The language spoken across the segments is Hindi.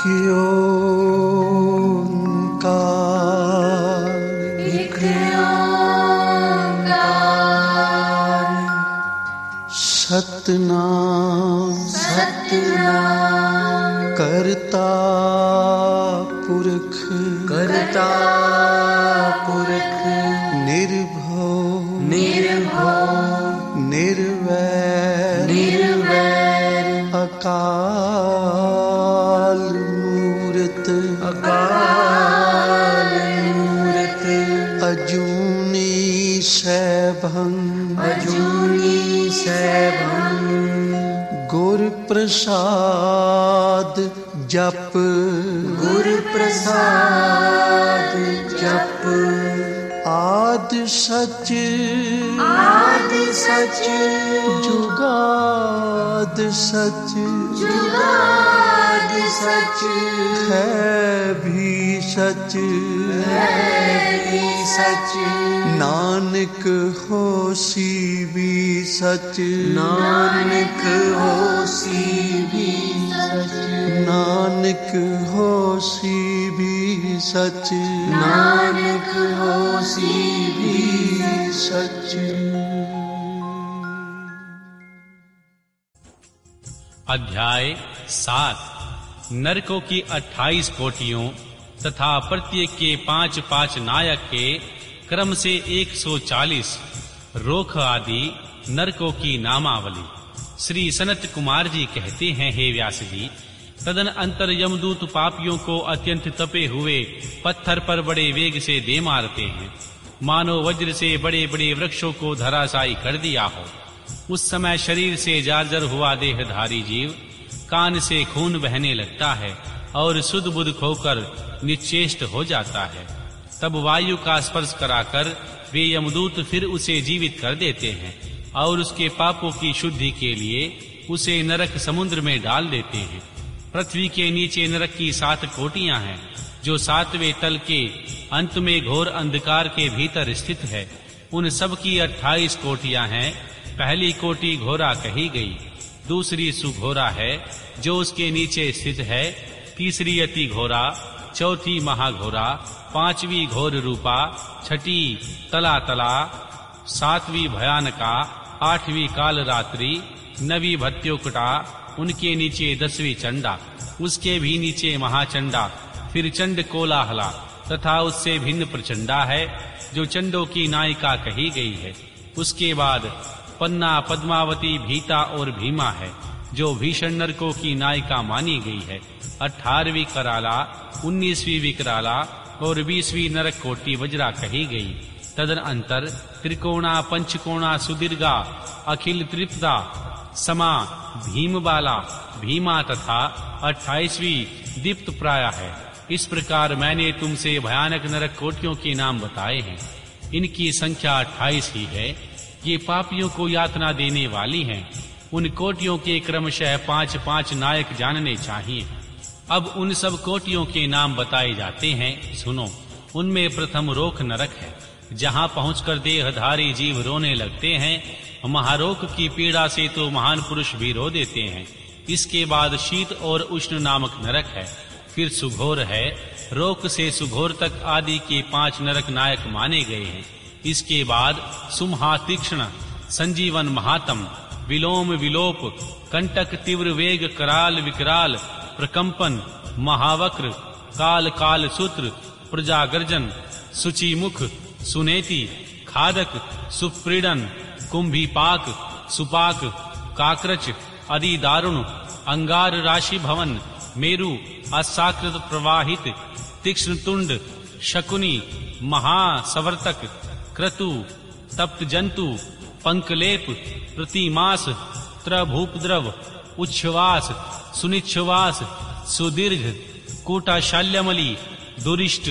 एक ओंकार, एक ओंकार, सतनाम सतनाम, करता पुरख, करता पुरख, निर्भव निर्भव, निर्वैर निर्वैर, अकाल मूरत, अकाल मूरत, अजूनी सैभं, अजूनी सैभं, गुर प्रसाद जप, गुर प्रसाद जप, आद सच, आद सच, जुगाद सच, जुगाद सच, है भी सच, है भी सच, नानक होसी भी सच, नानक होसी भी सच, नानक होसी भी सच, नानक होसी भी सच। अध्याय 7। नरकों की 28 कोटियों तथा प्रत्येक के 5-5 नायक के क्रम से 140 रोख आदि नरकों की नामावली। श्री सनत कुमार जी कहते हैं, हे व्यास जी, तदन अंतर यमदूत पापियों को अत्यंत तपे हुए पत्थर पर बड़े वेग से दे मारते हैं, मानो वज्र से बड़े बड़े वृक्षों को धराशायी कर दिया हो। उस समय शरीर से जार्जर हुआ देहधारी जीव कान से खून बहने लगता है और सुध बुध खोकर निश्चेष्ट हो जाता है। तब वायु का स्पर्श कराकर वे यमदूत फिर उसे जीवित कर देते हैं और उसके पापों की शुद्धि के लिए उसे नरक समुद्र में डाल देते हैं। पृथ्वी के नीचे नरक की 7 कोटियां हैं, जो 7वें तल के अंत में घोर अंधकार के भीतर स्थित है। उन सब की 28 कोटियां हैं। पहली कोटि घोरा कही गई, दूसरी सुघोरा है जो उसके नीचे स्थित है, तीसरी अति घोरा, चौथी महाघोरा, 5वीं घोर रूपा, 6ठी तला तला, 7वीं भयानका, 8वीं काल रात्रि, 9वीं भत्योकटा, उनके नीचे 10वीं चंडा, उसके भी नीचे महाचंडा, फिर चंड कोलाहला तथा उससे भिन्न प्रचंडा है जो चंडों की नायिका कही गई है। उसके बाद पन्ना, पद्मावती, भीता और भीमा है जो भीषण नरकों की नायिका मानी गई है। 18वीं कराला, 19वीं विकराला और 20वीं नरक कोटि वज्रा कही गई। तदन अंतर त्रिकोणा, पंचकोणा, सुदीर्घा, अखिल त्रिपदा, समा, भीमबाला, भीमा तथा 28वीं दीप्त प्राय है। इस प्रकार मैंने तुमसे भयानक नरक कोटियों के नाम बताए हैं। इनकी संख्या 28 ही है। ये पापियों को यातना देने वाली हैं। उन कोटियों के क्रमशः 5-5 नायक जानने चाहिए। अब उन सब कोटियों के नाम बताए जाते हैं, सुनो। उनमें प्रथम रोक नरक है, जहाँ पहुंचकर देहधारी जीव रोने लगते हैं। महारोक की पीड़ा से तो महान पुरुष भी रो देते हैं। इसके बाद शीत और उष्ण नामक नरक है, फिर सुघोर है। रोक से सुघोर तक आदि के 5 नरक नायक माने गए हैं। इसके बाद सुमहा, तीक्ष्ण, संजीवन, महातम, विलोम, विलोप, कंटक, तीव्र वेग, कराल, विकराल, प्रकंपन, महावक्र, काल, काल सूत्र, प्रजागर्जन, सुचिमुख, सुनेति, खादक, सुप्रीडन, कुंभीपाक, सुपाक, काक्रच, अति दारुण, अंगार राशि भवन, मेरु, असाकृत प्रवाहित, तीक्ष्ण तुंड, शकुनी, महासवर्तक, क्रतु, तप्त जंतु, पंकलेप, प्रतिमास, त्रभूपद्रव, उच्छ्वास, सुनिच्छ्वास, सुदीर्घ, कूटाशाल्यमली, दुरिष्ट,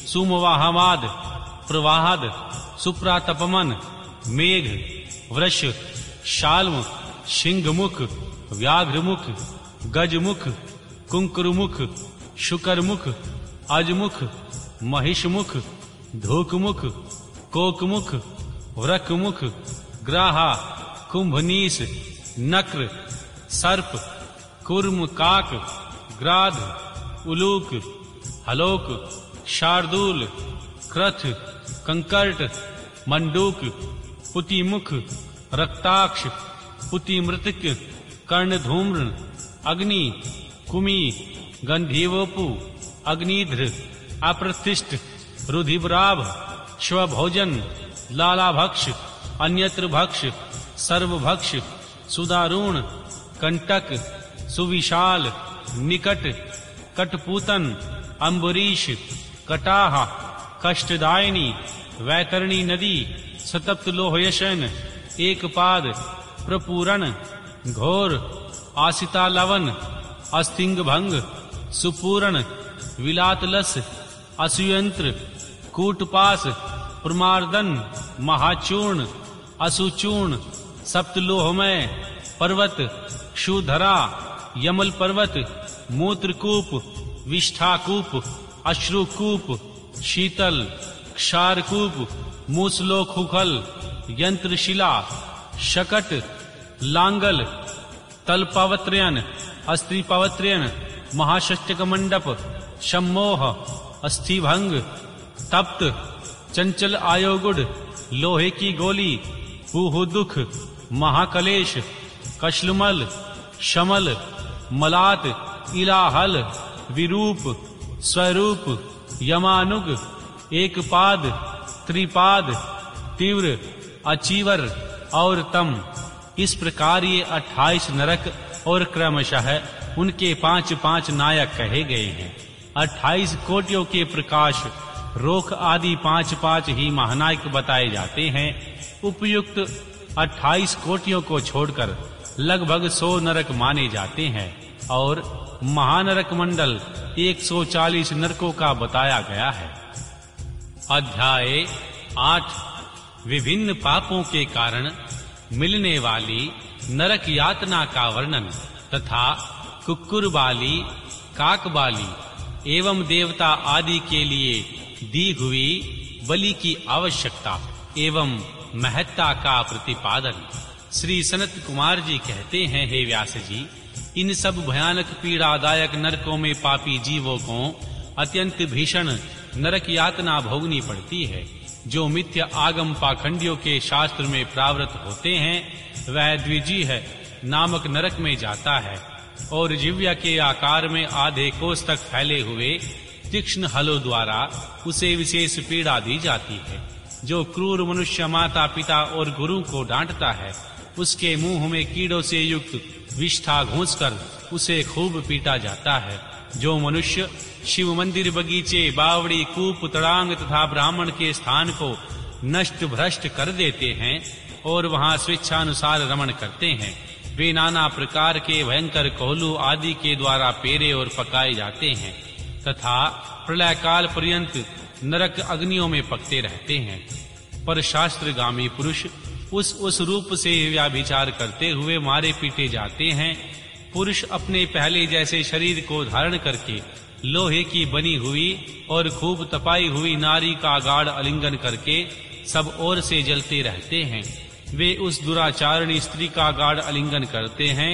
सुमवाहवाद, प्रवाहद, सुप्रातपमन, मेघ, वृष, शाल्म, सिंहमुख, व्याघ्रमुख, गजमुख, कुंकुरमुख, शुकरमुख, अजमुख, महिषमुख, धूकमुख, कोकमुख, वृकमुख, ग्राहा, कुंभनीस, नक्र, सर्प, कुर्म, काक, ग्राध, उलूक, हलोक, शार्दूल, क्रथ, कंकर्ट, मंडूक, पुतिमुख, रक्ताक्ष, पुतिमृतिक, कर्णधूम्र, अग्नि, कुमी, गंधीवोपु, अग्निध्र, अप्रतिष्ठ, रुधिराभ, श्वभोजन, लालाभक्ष, अन्यत्र भक्ष, सर्वभक्ष, सुदारुण, कंटक, सुविशाल, निकट, कटपूतन, अम्बरीश, कटाह, कष्टदायिनी, वैतरणी नदी, सतप्त लोहयशन, एकपाद, प्रपूरण, घोर, आसिता लवन, अस्थिंग भंग, सुपूर्ण, विलातलस, असुयंत्र, कूटपास, प्रमार्दन, महाचूर्ण, असुचूर्ण, सप्तलोहमय पर्वत, क्षुधरा, यमल पर्वत, मूत्रकूप, विष्ठाकूप, अश्रुकूप, शीतल, क्षारकूप, मूसलोखुखल, यंत्रशिला, शकट, लांगल, तलपवत्रयन, अस्त्रिपवत्रयन, महाषष्टक मंडप, सम्मोह, अस्थिभंग, तप्त, चंचल आयोगुड, लोहे की गोली, पूहुदुख, महाकलेश, कशलमल, शमल, मलात, इलाहल, विरूप, स्वरूप, यमानुग, एकपाद, त्रिपाद, तीव्र, अचीवर और तम। इस प्रकार ये 28 नरक और क्रमशः उनके 5-5 नायक कहे गए हैं। 28 कोटियों के प्रकाश रोख आदि 5-5 ही महानायक बताए जाते हैं। उपयुक्त 28 कोटियों को छोड़कर लगभग 100 नरक माने जाते हैं और महानरक मंडल 140 नरकों का बताया गया है। अध्याय 8 विभिन्न पापों के कारण मिलने वाली नरक यातना का वर्णन तथा कुक्कुर बाली, काक बाली एवं देवता आदि के लिए दी हुई बलि की आवश्यकता एवं महत्ता का प्रतिपादन। श्री सनत कुमार जी कहते हैं, हे व्यास जी, इन सब भयानक पीड़ादायक नरकों में पापी जीवों को अत्यंत भीषण नरक यातना भोगनी पड़ती है। जो मिथ्या आगम पाखंडियों के शास्त्र में प्रावृत होते हैं वह द्विजीह नामक नरक में जाता है और जिह्वा के आकार में आधे कोस तक फैले हुए तीक्ष्ण हलों द्वारा उसे विशेष पीड़ा दी जाती है। जो क्रूर मनुष्य माता पिता और गुरु को डांटता है उसके मुंह में कीड़ों से युक्त विष्ठा घूंसकर उसे खूब पीटा जाता है। जो मनुष्य शिव मंदिर, बगीचे, बावड़ी, कूप, तड़ांग तथा ब्राह्मण के स्थान को नष्ट भ्रष्ट कर देते हैं और वहां स्वेच्छानुसार रमण करते हैं, वे नाना प्रकार के भयंकर कोहलू आदि के द्वारा पेरे और पकाए जाते हैं तथा प्रलय काल पर्यंत नरक अग्नियों में पकते रहते हैं। पर शास्त्रगामी पुरुष उस रूप से व्याभिचार करते हुए मारे पीटे जाते हैं। पुरुष अपने पहले जैसे शरीर को धारण करके लोहे की बनी हुई और खूब तपाई हुई नारी का गाढ़ आलिंगन करके सब ओर से जलते रहते हैं। वे उस दुराचारणी स्त्री का गाढ़ आलिंगन करते हैं,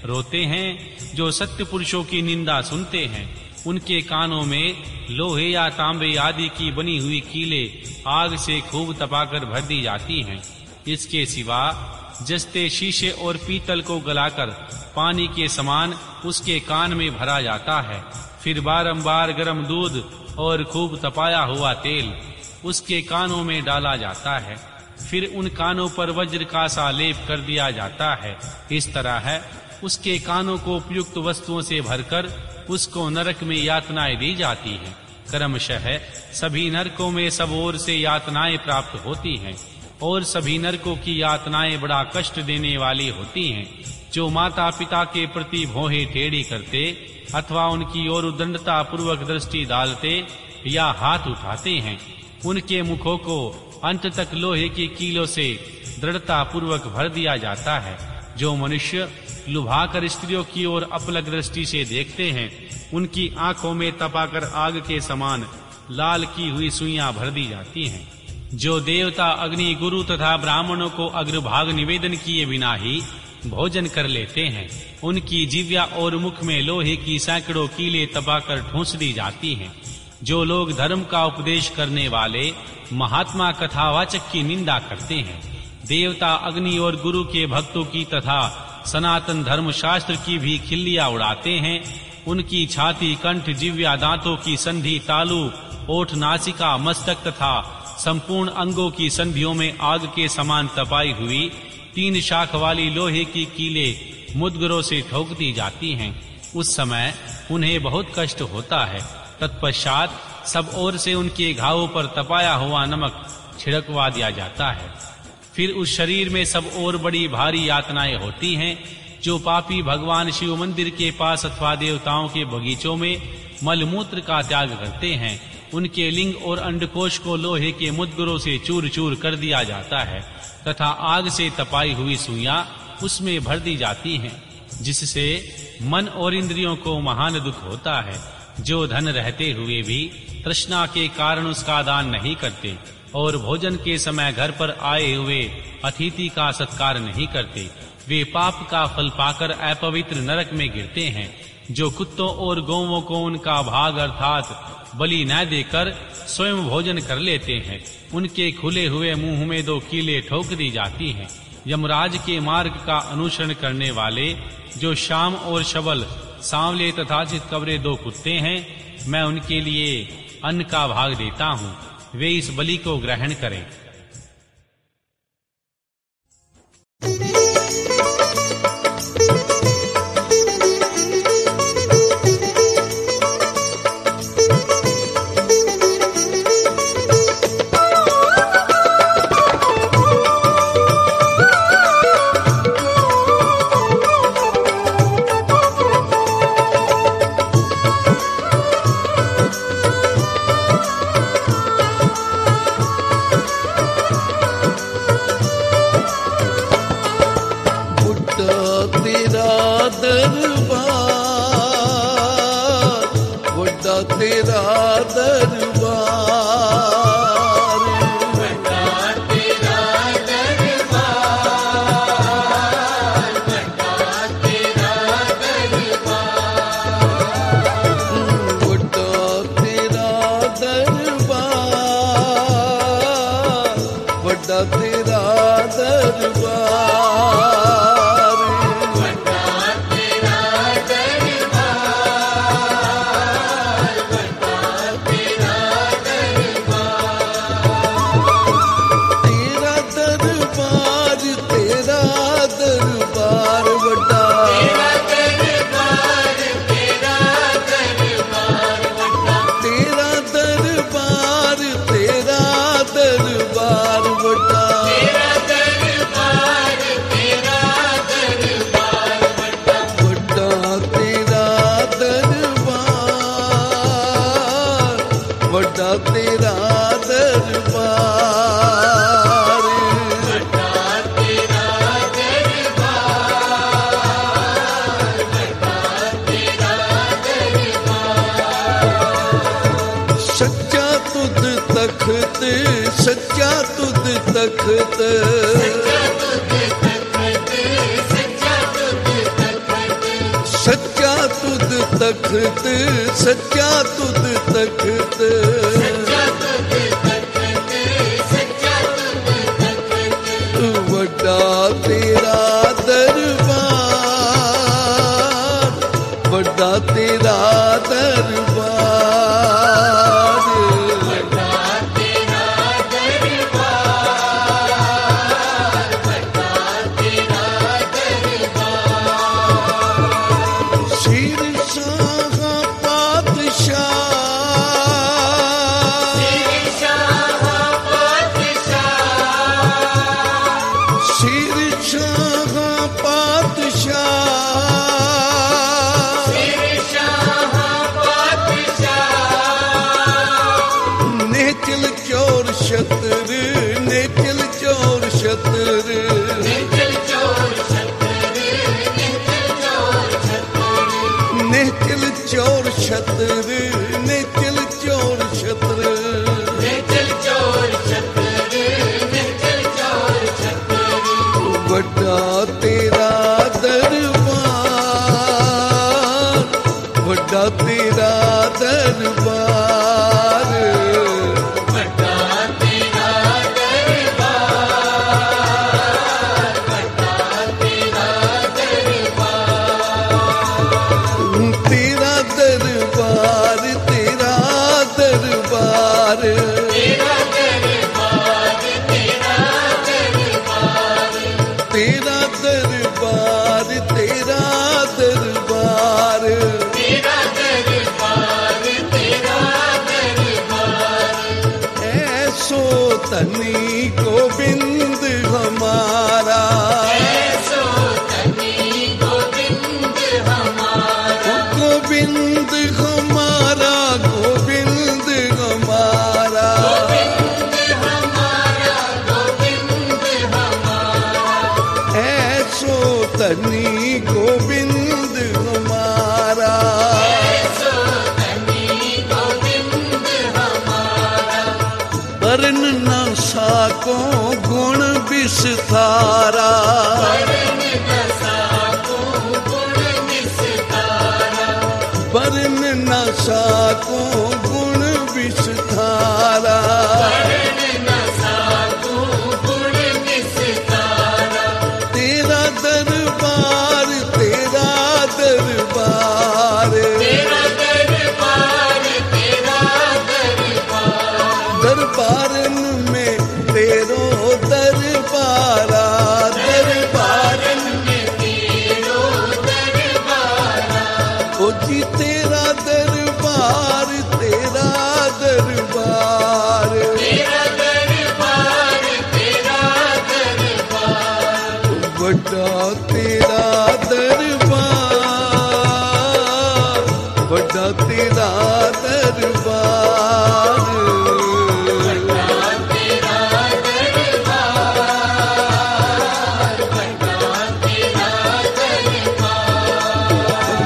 रोते हैं। जो सत्य पुरुषों की निंदा सुनते हैं उनके कानों में लोहे या तांबे आदि की बनी हुई कीले आग से खूब तपाकर भर दी जाती हैं। इसके सिवा जस्ते शीशे और पीतल को गलाकर पानी के समान उसके कान में भरा जाता है। फिर बारंबार गर्म दूध और खूब तपाया हुआ तेल उसके कानों में डाला जाता है। फिर उन कानों पर वज्र का सा लेप कर दिया जाता है। इस तरह है उसके कानों को उपयुक्त वस्तुओं से भरकर उसको नरक में यातनाएं दी जाती हैं। क्रमशः सभी नरकों में सब ओर से यातनाएं प्राप्त होती हैं और सभी नरकों की यातनाएं बड़ा कष्ट देने वाली होती हैं। जो माता पिता के प्रति भौहें टेढ़ी करते अथवा उनकी ओर उद्दंडता पूर्वक दृष्टि डालते या हाथ उठाते हैं, उनके मुखों को अंत तक लोहे की कीलों से दृढ़ता पूर्वक भर दिया जाता है। जो मनुष्य लुभाकर स्त्रियों की ओर अपलक दृष्टि से देखते हैं उनकी आंखों में तपाकर आग के समान लाल की हुई सुइयां भर दी जाती हैं। जो देवता, अग्नि, गुरु तथा ब्राह्मणों को अग्रभाग निवेदन किए बिना ही भोजन कर लेते हैं। उनकी जिह्वा और मुख में लोहे की सैकड़ों कीलें तपाकर ठूंस दी जाती हैं। जो लोग धर्म का उपदेश करने वाले महात्मा कथावाचक की निंदा करते हैं, देवता, अग्नि और गुरु के भक्तों की तथा सनातन धर्म शास्त्र की भी खिल्लियां उड़ाते हैं, उनकी छाती, कंठ, जिह्वा, दांतों की संधि, तालू, ओठ, नासिका, मस्तक तथा संपूर्ण अंगों की संधियों में आग के समान तपाई हुई 3 शाख वाली लोहे की कीलें मुद्गरों से ठोक दी जाती हैं। उस समय उन्हें बहुत कष्ट होता है। तत्पश्चात सब ओर से उनके घावों पर तपाया हुआ नमक छिड़कवा दिया जाता है। फिर उस शरीर में सब ओर बड़ी भारी यातनाएं होती हैं। जो पापी भगवान शिव मंदिर के पास अथवा देवताओं के बगीचों में मलमूत्र का त्याग करते हैं, उनके लिंग और अंडकोश को लोहे के मुद्गरों से चूर चूर कर दिया जाता है तथा आग से तपाई हुई सुइयां उसमें भर दी जाती हैं, जिससे मन और इंद्रियों को महान दुख होता है। जो धन रहते हुए भी तृष्णा के कारण उसका दान नहीं करते और भोजन के समय घर पर आए हुए अतिथि का सत्कार नहीं करते, वे पाप का फल पाकर अपवित्र नरक में गिरते हैं। जो कुत्तों और गौवों को उनका भाग अर्थात बलि न देकर स्वयं भोजन कर लेते हैं, उनके खुले हुए मुंह में 2 कीलें ठोक दी जाती हैं। यमराज के मार्ग का अनुसरण करने वाले जो शाम और शबल, सांवले तथा चितकबरे 2 कुत्ते हैं, मैं उनके लिए अन्न का भाग देता हूँ, वे इस बलि को ग्रहण करें। बड़ा तेरा ਵੱਡਾ ਤੇਰਾ ਦਰਬਾਰ, ਵੱਡਾ ਤੇਰਾ ਦਰਬਾਰ, ਵੱਡਾ ਤੇਰਾ ਦਰਬਾਰ, ਤੇਰਾ ਦਰਬਾਰ, ਤੇਰਾ ਦਰਬਾਰ, ਤੇਰਾ ਦਰਬਾਰ, ਤੇਰਾ ਦਰਬਾਰ, ਤੇਰਾ ਦਰਬਾਰ, ਤੇਰਾ ਦਰਬਾਰ, ਤੇਰਾ ਦਰਬਾਰ, ਤੇਰਾ ਦਰਬਾਰ, ऐसो धनी गोविंद हमारा, ऐसो धनी गोविंद हमारा, गोविंद हमारा, गोविंद हमारा, गोविंद हमारा, गोविंद हमारा, ऐसो धनी गोविंद हमारा, ऐसो धनी गोविंद हमारा, वरन न साको गुण विस्तारा, वरन दशा को गुण निस्तारा, वरन न साको गुण विस्तारा, वरन दशा को गुण निस्तारा, तेरा दरबार, तेरा दरबार, तेरा दरबार, तेरा दरबार, दरबारन में तेरो दरबारा, दरबारन में तेरो दरबारा, ओ जी तेरा दरबार, तेरा दरबार, तेरा दरबार, तेरा दरबार, ਵੱਡਾ ਤੇਰਾ ਦਰਬਾਰ, ਵੱਡਾ ਤੇਰਾ ਦਰਬਾਰ, ਵੱਡਾ ਤੇਰਾ ਦਰਬਾਰ, ਵੱਡਾ ਤੇਰਾ ਦਰਬਾਰ,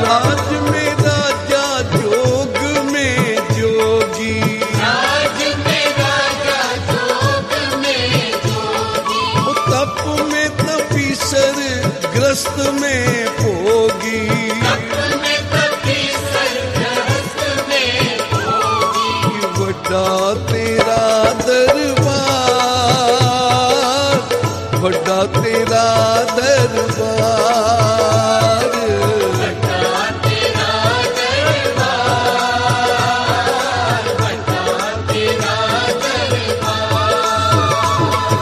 राज में राजा, जोग में जोगी, राज में राजा, जोग में जोगी, ओ तप में तपीसर, ग्रस्त में भोगी, तप में तपीसर, गृहस्थ में भोगी, ਵੱਡਾ ਤੇਰਾ ਦਰਬਾਰ, ਵੱਡਾ ਤੇਰਾ ਦਰਬਾਰ, ਵੱਡਾ ਤੇਰਾ ਦਰਬਾਰ, ਵੱਡਾ ਤੇਰਾ ਦਰਬਾਰ,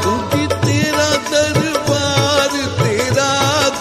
ਕਿਉਂਕਿ ਤੇਰਾ ਦਰਬਾਰ, ਤੇਰਾ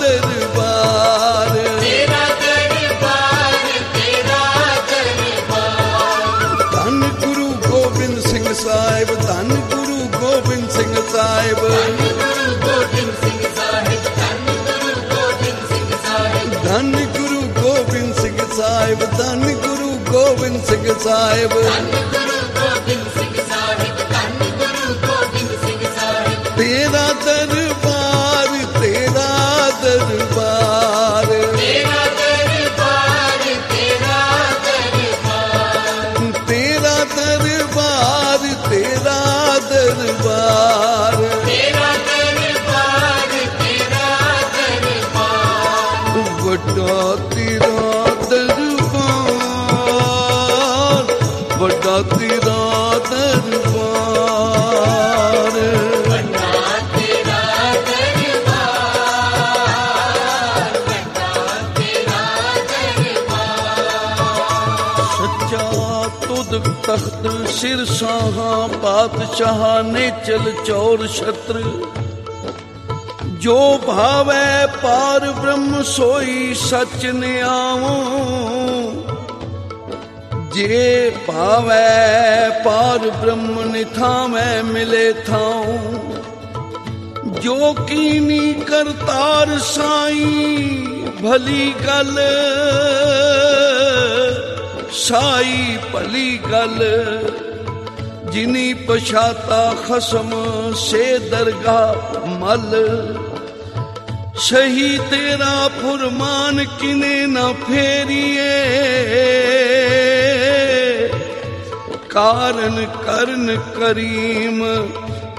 ਦਰਬਾਰ, ਤੇਰਾ ਦਰਬਾਰ, ਤੇਰਾ ਦਰਬਾਰ, ਧੰਨ ਗੁਰੂ ਗੋਬਿੰਦ ਸਿੰਘ ਸਾਹਿਬ, ਧੰਨ ਗੁਰੂ ਗੋਬਿੰਦ ਸਿੰਘ ਸਾਹਿਬ, ਗੁਰੂ ਗੋਬਿੰਦ ਸਿੰਘ ਸਾਹਿਬ, ਧੰਨ ਗੁਰੂ ਗੋਬਿੰਦ ਸਿੰਘ ਸਾਹਿਬ, ਧੰਨ ਗੁਰੂ ਗੋਬਿੰਦ ਸਿੰਘ ਸਾਹਿਬ, ਧੰਨ ਗੁਰੂ ਗੋਬਿੰਦ ਸਿੰਘ ਸਾਹਿਬ, ਧੰਨ ਗੁਰੂ ਗੋਬਿੰਦ ਸਿੰਘ ਸਾਹਿਬ, ਧੰਨ ਗੁਰੂ ਗੋਬਿੰਦ ਸਿੰਘ ਸਾਹਿਬ, ਤੇਰਾ ਦਰਬਾਰ, ਤੇਰਾ ਦਰਬਾਰ, ਤੇਰਾ ਦਰਬਾਰ, ਤੇਰਾ ਦਰਬਾਰ, ਤੇਰਾ ਦਰਬਾਰ, ਤੇਰਾ ਦਰਬਾਰ, ਤੇਰਾ ਦਰਬਾਰ, ਤੇਰਾ ਦਰਬਾਰ, ਵੱਡਾ ਤੇਰਾ ਦਰਬਾਰ, ਵੱਡਾ ਤੇਰਾ ਦਰਬਾਰ, ਵੱਡਾ ਤੇਰਾ ਦਰਬਾਰ, ਵੱਡਾ ਤੇਰਾ ਦਰਬਾਰ, ਸੱਚਾ ਤੁਧ ਤਖਤ ਸਿਰ ਸਾਹਾਂ, ਪਾਤਸ਼ਾਹ ਨੇ ਚਲ ਚੌਰ ਛਤਰ, ਜੋ ਭਾਵੈ ਪਾਰ ਬ੍ਰਹਮ ਸੋਈ ਸਚ ਨਿਆਵੋ, ਜੇ ਭਾਵੈ ਪਾਰ ਬ੍ਰਹਮ ਨਿਥਾਵੈ ਮਿਲੇ ਥਾਉ, ਜੋ ਕੀਨੀ ਕਰਤਾਰ ਸਾਈ ਭਲੀ ਗੱਲ, ਸਾਈ ਭਲੀ ਗੱਲ, ਜਿਨੀ ਪਛਾਤਾ ਖਸਮ ਸੇ ਦਰਗਾਹ ਮਲ, ਸਹੀ ਤੇਰਾ ਫੁਰਮਾਨ ਕਿਨੇ ਨਾ ਫੇਰੀਏ, ਕਾਰਨ ਕਰਨ ਕਰੀਮ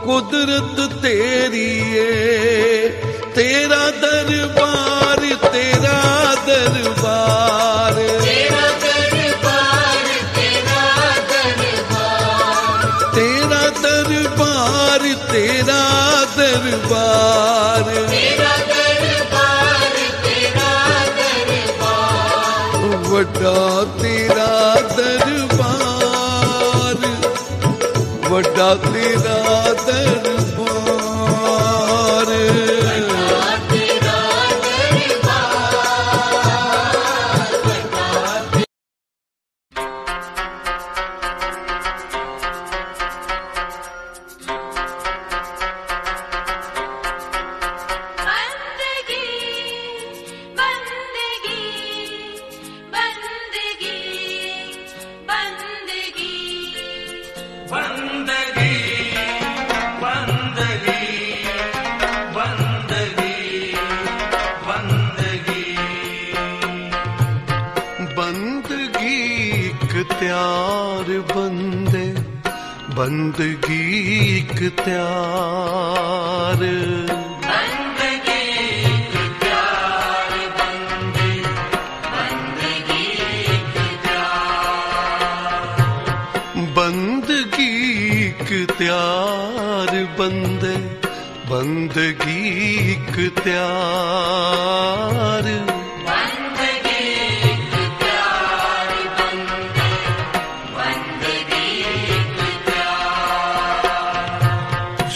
ਕੁਦਰਤ ਤੇਰੀ ਏ, ਤੇਰਾ ਦਰਬਾਰ, ਤੇਰਾ ਦਰਬਾਰ, ਤੇਰਾ ਦਰਬਾਰ, वड्डा तेरा दरबार, वड्डा तेरा दरबार। बंदगी इख्तियार, बंदगी इख्तियार, बंदगी इख्तियार, बंदगी इख्तियार बंदे, बंदगी इख्तियार।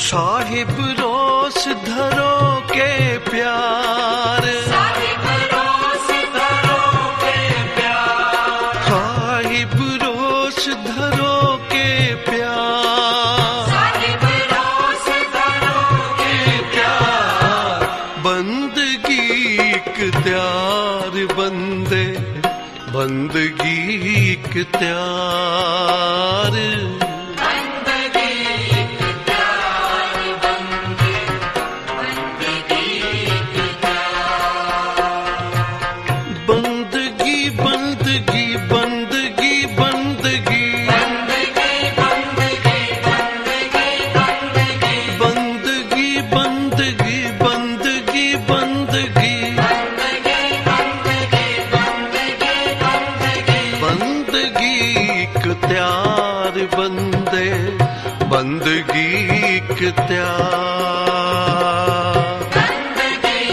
साहिब रोस धरो के प्यार, साहिब रोस धरो के प्यार, साहिब रोस धरो के प्यार, साहिब रोस धरो के प्यार। बंदगी इख्तियार बंदे, बंदगी इख्तियार। बंदगी इख्तियार, बंदगी इख्तियार, बंदगी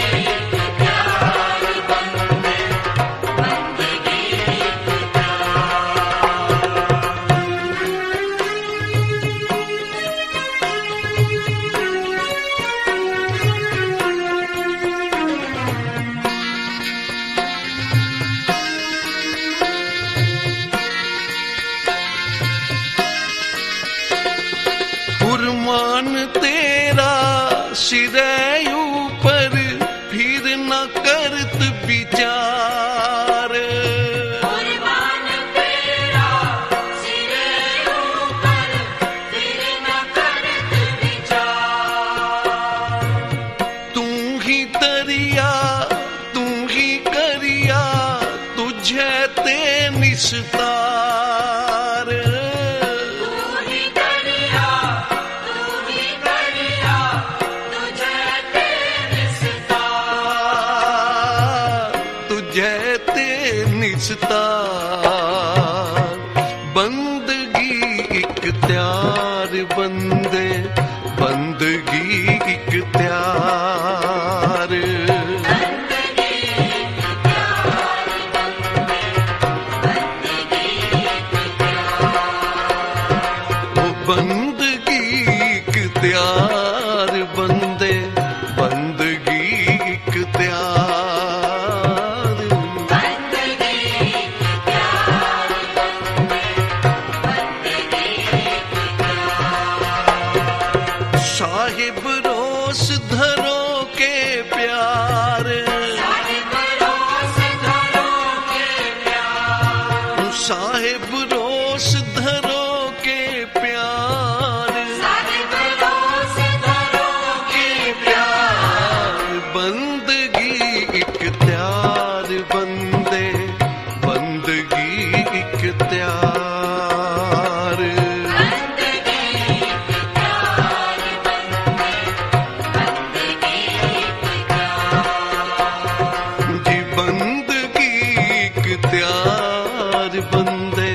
फुरमान तेरा सिरे ऊपर फिर न करत विचार, फुरमान तेरा सिरे ऊपर फिर न करत विचार। तू ही तरिया तू ही करिया, तुझे ते निस्तार। बंदगी इख्तियार बंदे, बंदगी इख्तियार। बंदगी इख्तियार बंदे, बंदगी इख्तियार। साहिब रोस धरो के प्यार, साहिब रोस धरो के प्यार, साहिब रोस धरो के प्यार, साहिब रोस धरो के प्यार। बंदगी इख्तियार बंदे, बंदगी इख्तियार। बंदगी इख्तियार बंदे,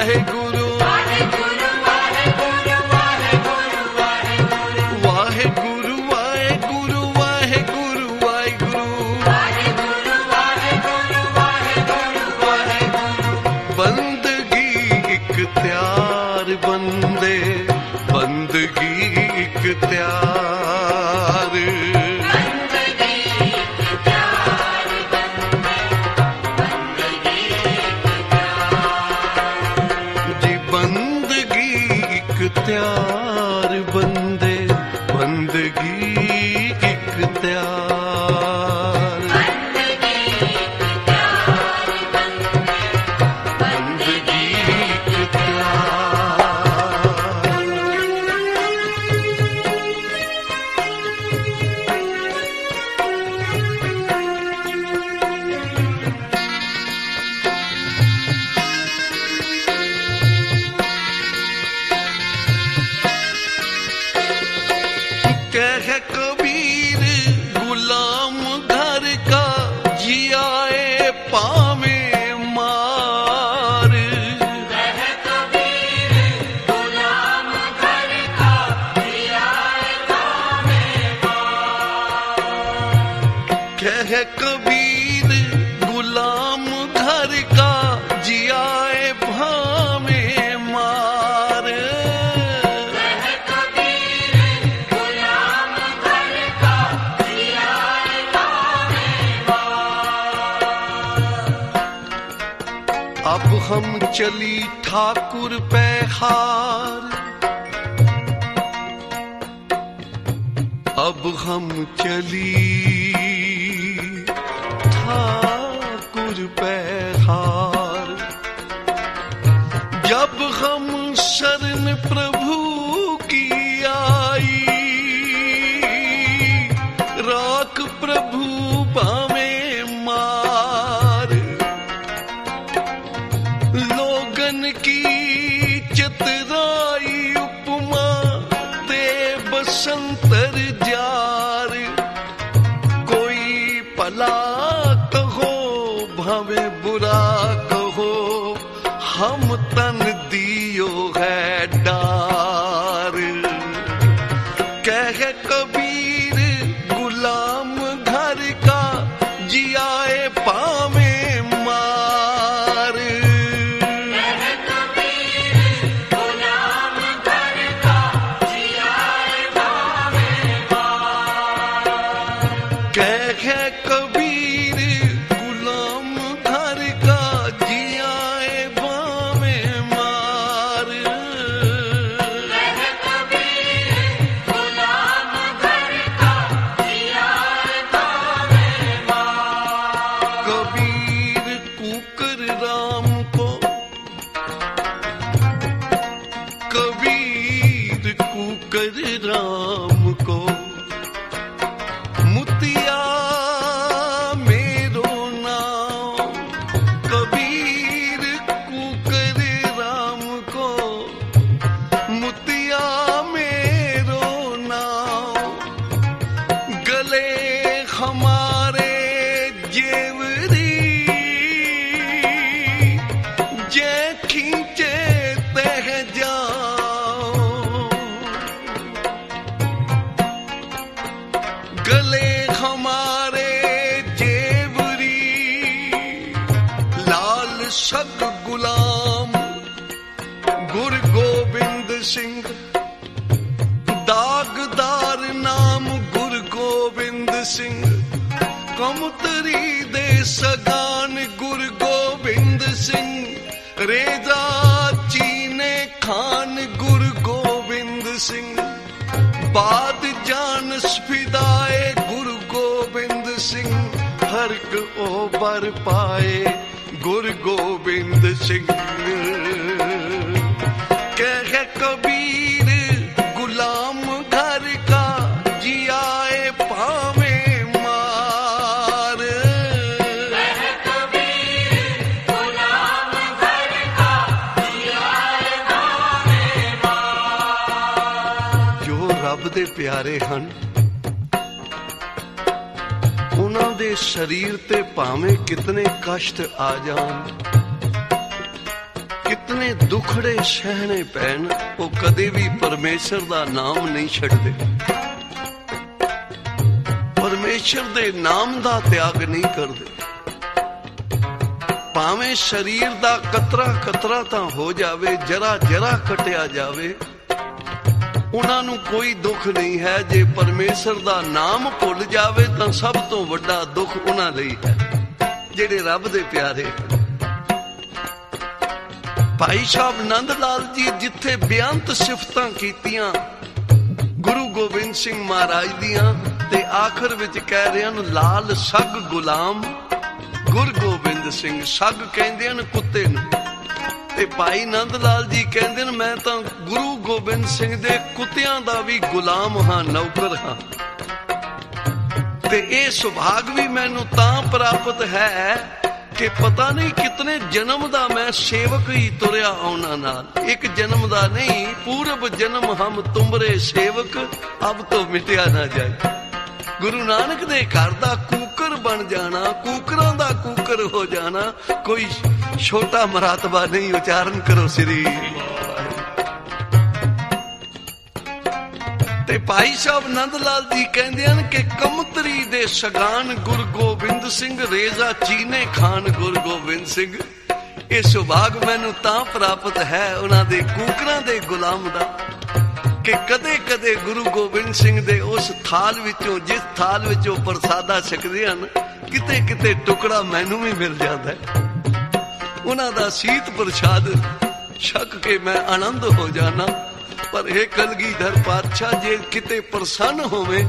वाहेगुरु वाहेगुरु वाहेगुरु वाहेगुरु वाहेगुरु वाहेगुरु वाहेगुरु वाहेगुरु वाहेगुरु वाहेगुरु वाहेगुरु वाहेगुरु बंदगी इख्तियार बंदे बंदगी इख्तियार जी बंदगी इख्तियार बंदे बंदगी इख्तियार बंदगी कह कबीर गुलाम घर का जियाए पावे मार कह कबीर गुलाम घर का जियाए पावे कह कबीर गुलाम घर का जियाए भावे मार कह कबीर गुलाम घर का जियाए पावे अब हम चली ठाकुर पे हार अब हम चली ठाकुर पे हार जब हम शरण प्रभु की आई राख प्रभु बामे मार लोगन की चतराई उपमा ते बसंतर जार कोई भला कहो भावे बुरा कहो हम तन दियो है डार कह कबीर गुलाम घर का जियाए पावे मार कह कबीर गुलाम घर का जियाए पावे कह कबीर गुलाम घर का जियाए बावे मार कह कबीर गुलाम घर का जियाए पावे कबीर कुकर राम को कबीर कुकर राम को मुतिया मेरो नाम कबीर कुकर राम को मुतिया मेरो नाम गले हमारे जेवरी जे खींचे तह जाओ गले हमारे जेवरी लाल शक गुलाम गुरु गोबिंद सिंह दागदार नाम गुरु गोबिंद सिंह कमतरी दे सगान गुरु गोबिंद सिंह रेजा चीने खान गुरु गोबिंद सिंह बाद जान फिदाए गुरु गोबिंद सिंह हरक ओ बर पाए गुरु गोबिंद सिंह कह कबीर गुलाम घर का जियाए पावे मार कह कबीर गुलाम घर का जियाए पावे जो रब दे प्यारे हन उन्हां दे शरीर ते भावें कितने कष्ट आ जान कितने कितने दुखड़े सहने पैन, वो कदे भी परमेश्वर दा नाम नहीं छड्डदे, परमेश्वर दे नाम दा त्याग नहीं करदे। भावें शरीर दा कतरा कतरा तां हो जावे, जरा जरा कटिया जावे, उन्हां नूं कोई दुख नहीं है। जे परमेश्वर दा नाम भुल जावे तां सब तो वड्डा दुख उन्हां लई है जिहड़े रब दे प्यारे। भाई साहब नंद लाल जी जिथे बेअंत सिफतां कीतियां गुरु गोबिंद सिंह महाराज दियां, ते आखिर विच कह रहे हैं लाल सग गुलाम गुरु गोबिंद सिंह। सग कहंदे हन कुत्ते नूं, ते भाई नंद लाल जी कहंदे ने मैं तां गुरु गोबिंद सिंह दे कुत्तियां दा भी गुलाम हां, नौकर हां। ते इह सुभाग भी मैनू तां प्राप्त है कि पता नहीं कितने जन्म दा मैं सेवक ही तुरया औना नाल। एक जन्म दा नहीं, पूर्व जन्म हम तुमरे सेवक, अब तो मिटिया ना जाए। गुरु नानक दे घर दा कूकर बन जाना, कूकरां दा कूकर हो जाना कोई छोटा मरातबा नहीं। उच्चारण करो श्री। ते भाई साहब नंद लाल जी कहंदे हन कि कमतरी दे सगान गुरु गोबिंद सिंह, रेजा चीने खान गुरु गोबिंद सिंह। ये सुभाग मैनू तां प्राप्त है उन्हां दे कूकरां दे गुलाम दा कि कदे कदे गुरु गोबिंद सिंह दे उस थाल विचों, जिस थाल विचों प्रसादा छकदे हन, किते किते टुकड़ा मैनू भी मिल जाता है। उन्हां दा सीत प्रसाद छक के मैं आनंद हो जाना। पर हे कलगीधर पातशाह जे किते प्रसन्न होवे,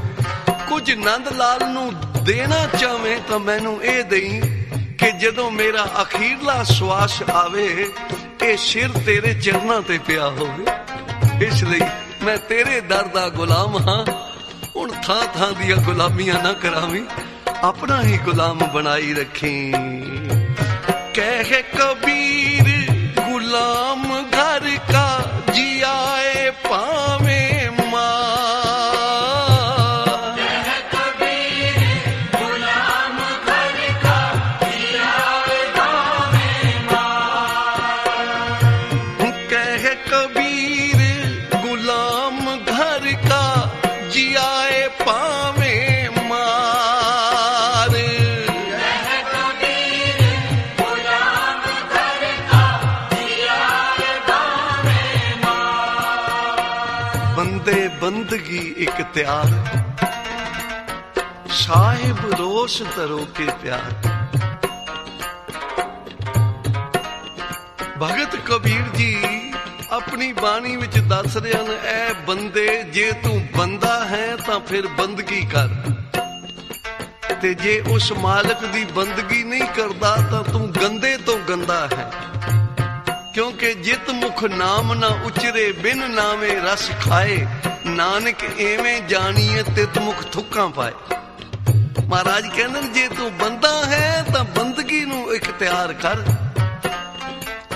कुछ नंद लाल नू देना चाहे तो मैनू ए देई कि जदों मेरा अखीरला श्वास आवे ए सिर तेरे चरनां ते पिया होवे। इसलिए मैं तेरे दर दा गुलाम हां। हुण थां थां दियां गुलामियां ना करावी, अपना ही गुलाम बनाई रखी। कह कबीर गुलाम घर का जियाए पावे मां। कह कबीर गुलाम घर का जियाए पावे मां। कह कबीर गुलाम घर का जियाए पावे मार। कह कबीर गुलाम घर का जियाए पावे मां। बंदे बंदगी इख्तियार, साहिब रोश दरो के प्यार। भगत कबीर जी अपनी बाणी विच दस रहे हैं, ऐ बंदे जे तू बंदा है तां फिर बंदगी कर, ते जे उस मालक दी बंदगी नहीं करदा तां तू गंदे तो गंदा है। क्योंकि जित मुख नाम ना उचरे बिन नामे रस खाए, नानक एवें जानिए तित मुख थुक्कां पाए। महाराज कहंदे जे तू बंदा है तां बंदगी नू इख्तियार कर,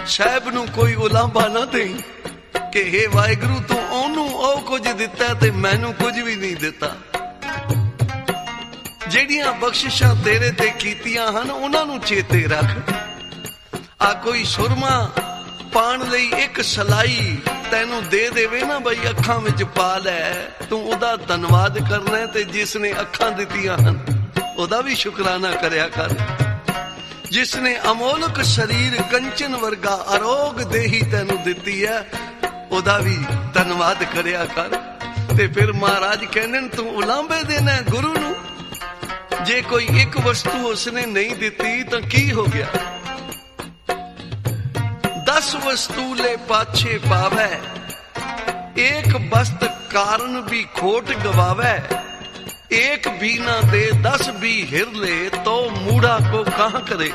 साहब नू कोई उलांभा ना देई कि हे वाहिगुरू तू ओनू ओ कुछ दिता ते मैनू कुछ भी नहीं दिता। जेड़ियां बख्शिशां तेरे ते कीतियां हन उन्हां नू चेते रख। आ कोई सुरमा पाण लई एक सलाई तैनू दे देवे ना बई अखां विच पा लै, तू ओदा धन्नवाद करना है। ते जिसने अखां दित्तियां हन ओदा भी शुकराना करया कर। जिसने अमोलक शरीर कंचन वर्गा अरोग देही तैनू दित्ती है ओदा भी धन्नवाद करया कर। ते फिर महाराज कहने तू उलांभे देना है गुरु नू। जे कोई एक वस्तु उसने नहीं दित्ती तो की हो गया? 10 वस्तु ले पाछे पावे, एक वस्त कारण भी खोट गवावे। एक भी ना दे 10 भी हिर ले, तो मूढ़ा को कहां करे।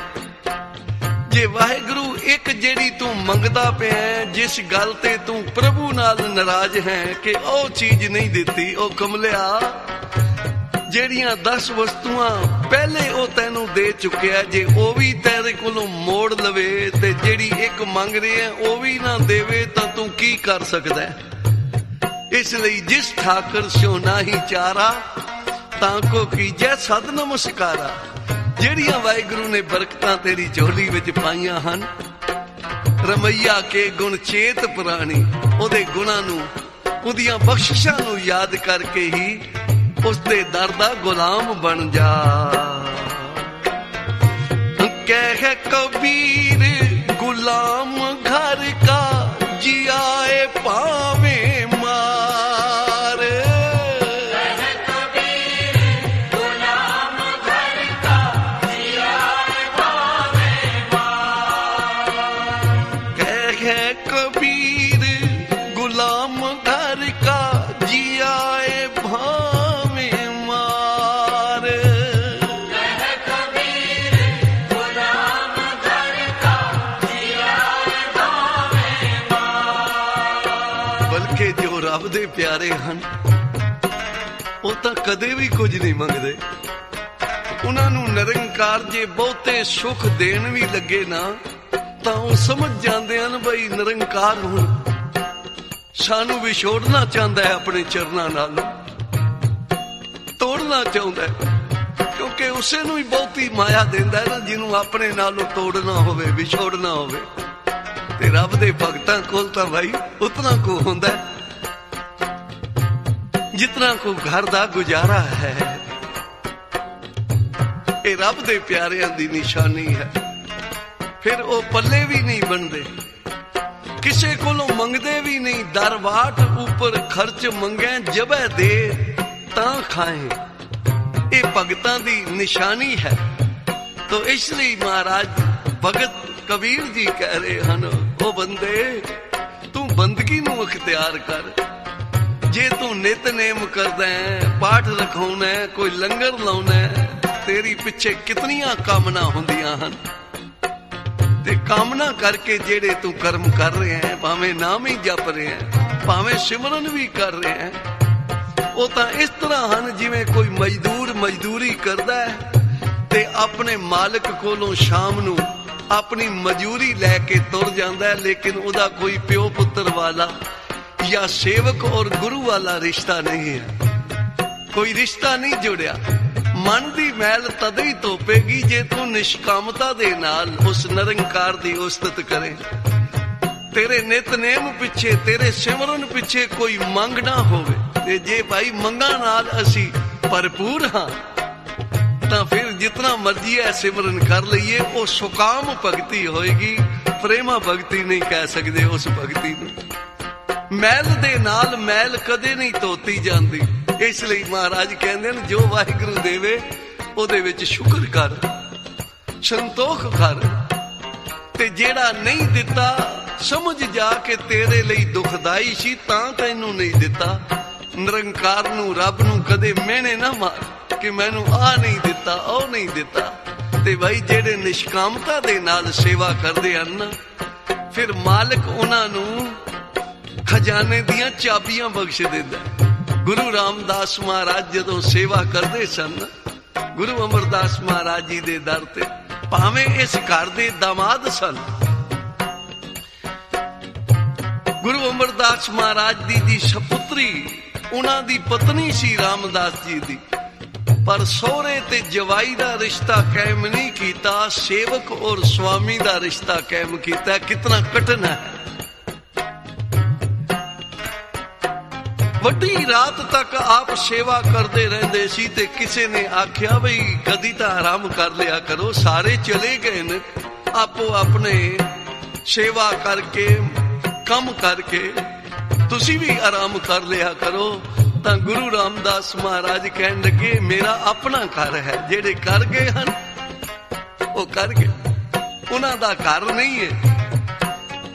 जे वाहिगुरु एक जेड़ी तू मंगदा पे है, जिस गल ते तू प्रभु नाल नाराज है कि ओ चीज नहीं दिती, ओ कमलिया जेड़ियां 10 वस्तुआं पहले ओ तैनू दे चुकिया, जे ओ भी तेरे कोलों मोड़ लवे ते जेड़ी एक मंग रही है ओ भी ना देवे तो तू की कर सकदा है। इसलिए जिस ठाकर स्यो नाही चारा, ताको कीजै सद नमस्कारा। जेड़ियां वाहिगुरु ने बरकतां तेरी झोली विच पाईयां हन ਰਮਈਆ ਕੇ ਗੁਣ ਚੇਤ ਪੁਰਾਣੀ, ਉਹਦੇ ਗੁਣਾਂ ਨੂੰ, ਉਹਦੀਆਂ ਬਖਸ਼ਿਸ਼ਾਂ ਨੂੰ ਯਾਦ ਕਰਕੇ ਹੀ ਉਸ ਦੇ ਦਰ ਦਾ ਗੁਲਾਮ ਬਣ ਜਾ। ਕਹਿ ਕਬੀਰ ਗੁਲਾਮ ਘਰ ਕਾ ਜਿਆਏ ਭਾਵੇਂ ਮਾਰ। ਕਹਿ ਕਬੀਰ ਗੁਲਾਮ ਘਰ ਕਾ ਜਿਆਏ ਭਾਵੇਂ ਮਾਰ। ਕਹਿ ਕਬੀਰ ਗੁਲਾਮ ਘਰ ਕਾ ਜਿਆਏ ਭਾਵੇਂ ਮਾਰ। ਕਹਿ ਕਬੀਰ ਗੁਲਾਮ ਘਰ ਕਾ ਜਿਆਏ ਭਾਵੇਂ ਮਾਰ। ਬਲਕਿ ਜੋ ਰੱਬ ਦੇ ਪਿਆਰੇ ਹਨ ਉਹ ਤਾਂ ਕਦੇ ਵੀ ਕੁਝ ਨਹੀਂ ਮੰਗਦੇ। ਉਹਨਾਂ ਨੂੰ ਨਿਰੰਕਾਰ ਜੇ ਬਹੁਤੇ ਸੁੱਖ ਦੇਣ ਵੀ ਲੱਗੇ ਨਾ ਤਾਂ ਉਹ ਸਮਝ ਜਾਂਦੇ ਹਨ ਬਈ ਨਿਰੰਕਾਰ ਹੁਣ ਸਾਨੂੰ ਵਿਛੋੜਨਾ ਚਾਹੁੰਦਾ ਹੈ, ਆਪਣੇ ਚਰਨਾਂ ਨਾਲ ਤੋੜਨਾ ਚਾਹੁੰਦਾ ਹੈ, ਕਿਉਂਕਿ ਉਸੇ ਨੂੰ ਹੀ ਬਹੁਤੀ ਮਾਇਆ ਦਿੰਦਾ ਹੈ ਨਾ ਜਿਹਨੂੰ ਆਪਣੇ ਨਾਲੋਂ ਤੋੜਨਾ ਹੋਵੇ, ਵਿਛੋੜਨਾ ਹੋਵੇ। ਤੇ ਰੱਬ ਦੇ ਭਗਤਾਂ ਕੋਲ ਤਾਂ ਭਾਈ ਉਤਨਾ ਕੋ ਹੁੰਦਾ ਹੈ ਜਿਤਨਾ ਕੋ ਘਰ ਦਾ ਗੁਜ਼ਾਰਾ ਹੈ। ਇਹ ਰੱਬ ਦੇ ਪਿਆਰਿਆਂ ਦੀ ਨਿਸ਼ਾਨੀ ਹੈ। ਫਿਰ ਉਹ ਪੱਲੇ ਵੀ ਨਹੀਂ ਬਣਦੇ, ਕਿਸੇ ਕੋਲੋਂ ਮੰਗਦੇ ਵੀ ਨਹੀਂ। ਦਰਵਾਟ ਉੱਪਰ ਖਰਚ ਮੰਗੈ ਜਬੈ ਦੇ ਤਾਂ ਖਾਏ, ਇਹ ਭਗਤਾਂ ਦੀ ਨਿਸ਼ਾਨੀ ਹੈ। ਤੋ ਇਸ ਲਈ ਮਹਾਰਾਜ ਭਗਤ ਕਬੀਰ ਜੀ ਕਹਿ ਰਹੇ ਹਨ, ਉਹ ਬੰਦੇ ਤੂੰ ਬੰਦਗੀ ਨੂੰ ਅਖਤਿਆਰ ਕਰ। ਜੇ ਤੂੰ ਨਿਤਨੇਮ ਕਰਦਾ ਹੈ, ਪਾਠ ਰਖਾਉਣਾ ਹੈ, ਕੋਈ ਲੰਗਰ ਲਾਉਣਾ ਹੈ, ਤੇਰੀ ਪਿੱਛੇ ਕਿਤਨੀਆਂ ਕਾਮਨਾ ਹੁੰਦੀਆਂ ਹਨ। ਤੇ ਕਾਮਨਾ ਕਰਕੇ ਜਿਹੜੇ ਤੂੰ ਕਰਮ ਕਰ ਰਿਹਾ ਹੈ, ਭਾਵੇਂ ਨਾਮ ਹੀ ਜਪ ਰਿਹਾ ਹੈ, ਭਾਵੇਂ ਸਿਮਰਨ ਵੀ ਕਰ ਰਿਹਾ ਹੈ, ਉਹ ਤਾਂ ਇਸ ਤਰ੍ਹਾਂ ਹਨ ਜਿਵੇਂ ਕੋਈ ਮਜ਼ਦੂਰ ਮਜ਼ਦੂਰੀ ਕਰਦਾ ਹੈ ਤੇ ਆਪਣੇ ਮਾਲਕ ਕੋਲੋਂ ਸ਼ਾਮ ਨੂੰ ਆਪਣੀ ਮਜ਼ਦੂਰੀ ਲੈ ਕੇ ਤੁਰ ਜਾਂਦਾ ਹੈ, ਲੇਕਿਨ ਉਹਦਾ ਕੋਈ ਪਿਓ ਪੁੱਤਰ ਵਾਲਾ ਜਾਂ ਸੇਵਕ ਔਰ ਗੁਰੂ ਵਾਲਾ ਰਿਸ਼ਤਾ ਨਹੀਂ ਹੈ, ਕੋਈ ਰਿਸ਼ਤਾ ਨਹੀਂ ਜੁੜਿਆ। ਮਨ ਦੀ ਮੈਲ ਤਦ ਹੀ ਧੋਪੇਗੀ ਜੇ ਤੂੰ ਨਿਸ਼ਕਾਮਤਾ ਦੇ ਨਾਲ ਉਸ ਨਿਰੰਕਾਰ ਦੀ ਉਸਤਤ ਕਰੇ। ਤੇਰੇ ਨਿਤਨੇਮ ਪਿੱਛੇ, ਤੇਰੇ ਸਿਮਰਨ ਪਿੱਛੇ ਕੋਈ ਮੰਗ ਨਾ ਹੋਵੇ। ਤੇ ਜੇ ਭਾਈ ਮੰਗਾਂ ਨਾਲ ਅਸੀਂ ਭਰਪੂਰ ਹਾਂ ਤਾਂ ਫਿਰ ਜਿਤਨਾ ਮਰਜ਼ੀ ਹੈ ਸਿਮਰਨ ਕਰ ਲਈਏ, ਉਹ ਸੁਕਾਮ ਭਗਤੀ ਹੋਏਗੀ, ਪ੍ਰੇਮਾ ਭਗਤੀ ਨਹੀਂ ਕਹਿ ਸਕਦੇ ਉਸ ਭਗਤੀ ਨੂੰ। ਮੈਲ ਦੇ ਨਾਲ ਮੈਲ ਕਦੇ ਨਹੀਂ ਧੋਤੀ ਜਾਂਦੀ। ਇਸ ਲਈ ਮਹਾਰਾਜ ਕਹਿੰਦੇ ਨੇ ਜੋ ਵਾਹਿਗੁਰੂ ਦੇਵੇ ਉਹਦੇ ਵਿੱਚ ਸ਼ੁਕਰ ਕਰ, ਸੰਤੋਖ ਕਰ। ਤੇ ਜਿਹੜਾ ਨਹੀਂ ਦਿੱਤਾ ਸਮਝ ਜਾ ਕੇ ਤੇਰੇ ਲਈ ਦੁਖਦਾਈ ਸੀ ਤਾਂ ਤੈਨੂੰ ਨਹੀਂ ਦਿੱਤਾ। ਨਿਰੰਕਾਰ ਨੂੰ, ਰੱਬ ਨੂੰ ਕਦੇ ਮਿਹਣੇ ਨਾ ਮਾਰ ਕਿ ਮੈਨੂੰ ਆਹ ਨਹੀਂ ਦਿੱਤਾ, ਉਹ ਨਹੀਂ ਦਿੱਤਾ। ਤੇ ਭਾਈ ਜਿਹੜੇ ਨਿਸ਼ਕਾਮਤਾ ਦੇ ਨਾਲ ਸੇਵਾ ਕਰਦੇ ਹਨ ਫਿਰ ਮਾਲਕ ਉਹਨਾਂ ਨੂੰ ਖਜ਼ਾਨੇ ਦੀਆਂ ਚਾਬੀਆਂ ਬਖਸ਼ ਦਿੰਦਾ। ਗੁਰੂ ਰਾਮਦਾਸ ਮਹਾਰਾਜ ਜਦੋਂ ਸੇਵਾ ਕਰਦੇ ਸਨ ਗੁਰੂ ਅਮਰਦਾਸ ਮਹਾਰਾਜ ਜੀ ਦੇ ਦਰ ਤੇ, ਭਾਵੇਂ ਇਸ ਘਰ ਦੇ ਦਾਮਾਦ ਸਨ, ਗੁਰੂ ਅਮਰਦਾਸ ਮਹਾਰਾਜ ਦੀ ਸਪੁੱਤਰੀ ਉਹਨਾਂ ਦੀ ਪਤਨੀ ਸੀ ਰਾਮਦਾਸ ਜੀ ਦੀ, ਪਰ ਸਹੁਰੇ ਤੇ ਜਵਾਈ ਦਾ ਰਿਸ਼ਤਾ ਕਾਇਮ ਨਹੀਂ ਕੀਤਾ, ਸੇਵਕ ਔਰ ਸਵਾਮੀ ਦਾ ਰਿਸ਼ਤਾ ਕਾਇਮ ਕੀਤਾ। ਕਿਤਨਾ ਕਠਿਨ ਹੈ। ਵੱਡੀ ਰਾਤ ਤੱਕ ਆਪ ਸੇਵਾ ਕਰਦੇ ਰਹਿੰਦੇ ਸੀ ਤੇ ਕਿਸੇ ਨੇ ਆਖਿਆ ਬਈ ਕਦੀ ਤਾਂ ਆਰਾਮ ਕਰ ਲਿਆ ਕਰੋ, ਸਾਰੇ ਚਲੇ ਗਏ ਨੇ ਆਪੋ ਆਪਣੇ ਸੇਵਾ ਕਰਕੇ, ਕੰਮ ਕਰਕੇ, ਤੁਸੀਂ ਵੀ ਆਰਾਮ ਕਰ ਲਿਆ ਕਰੋ। ਤਾਂ ਗੁਰੂ ਰਾਮਦਾਸ ਮਹਾਰਾਜ ਕਹਿਣ ਲੱਗੇ ਮੇਰਾ ਆਪਣਾ ਘਰ ਹੈ, ਜਿਹੜੇ ਕਰ ਗਏ ਹਨ ਉਹ ਕਰ ਗਏ, ਉਹਨਾਂ ਦਾ ਘਰ ਨਹੀਂ ਹੈ,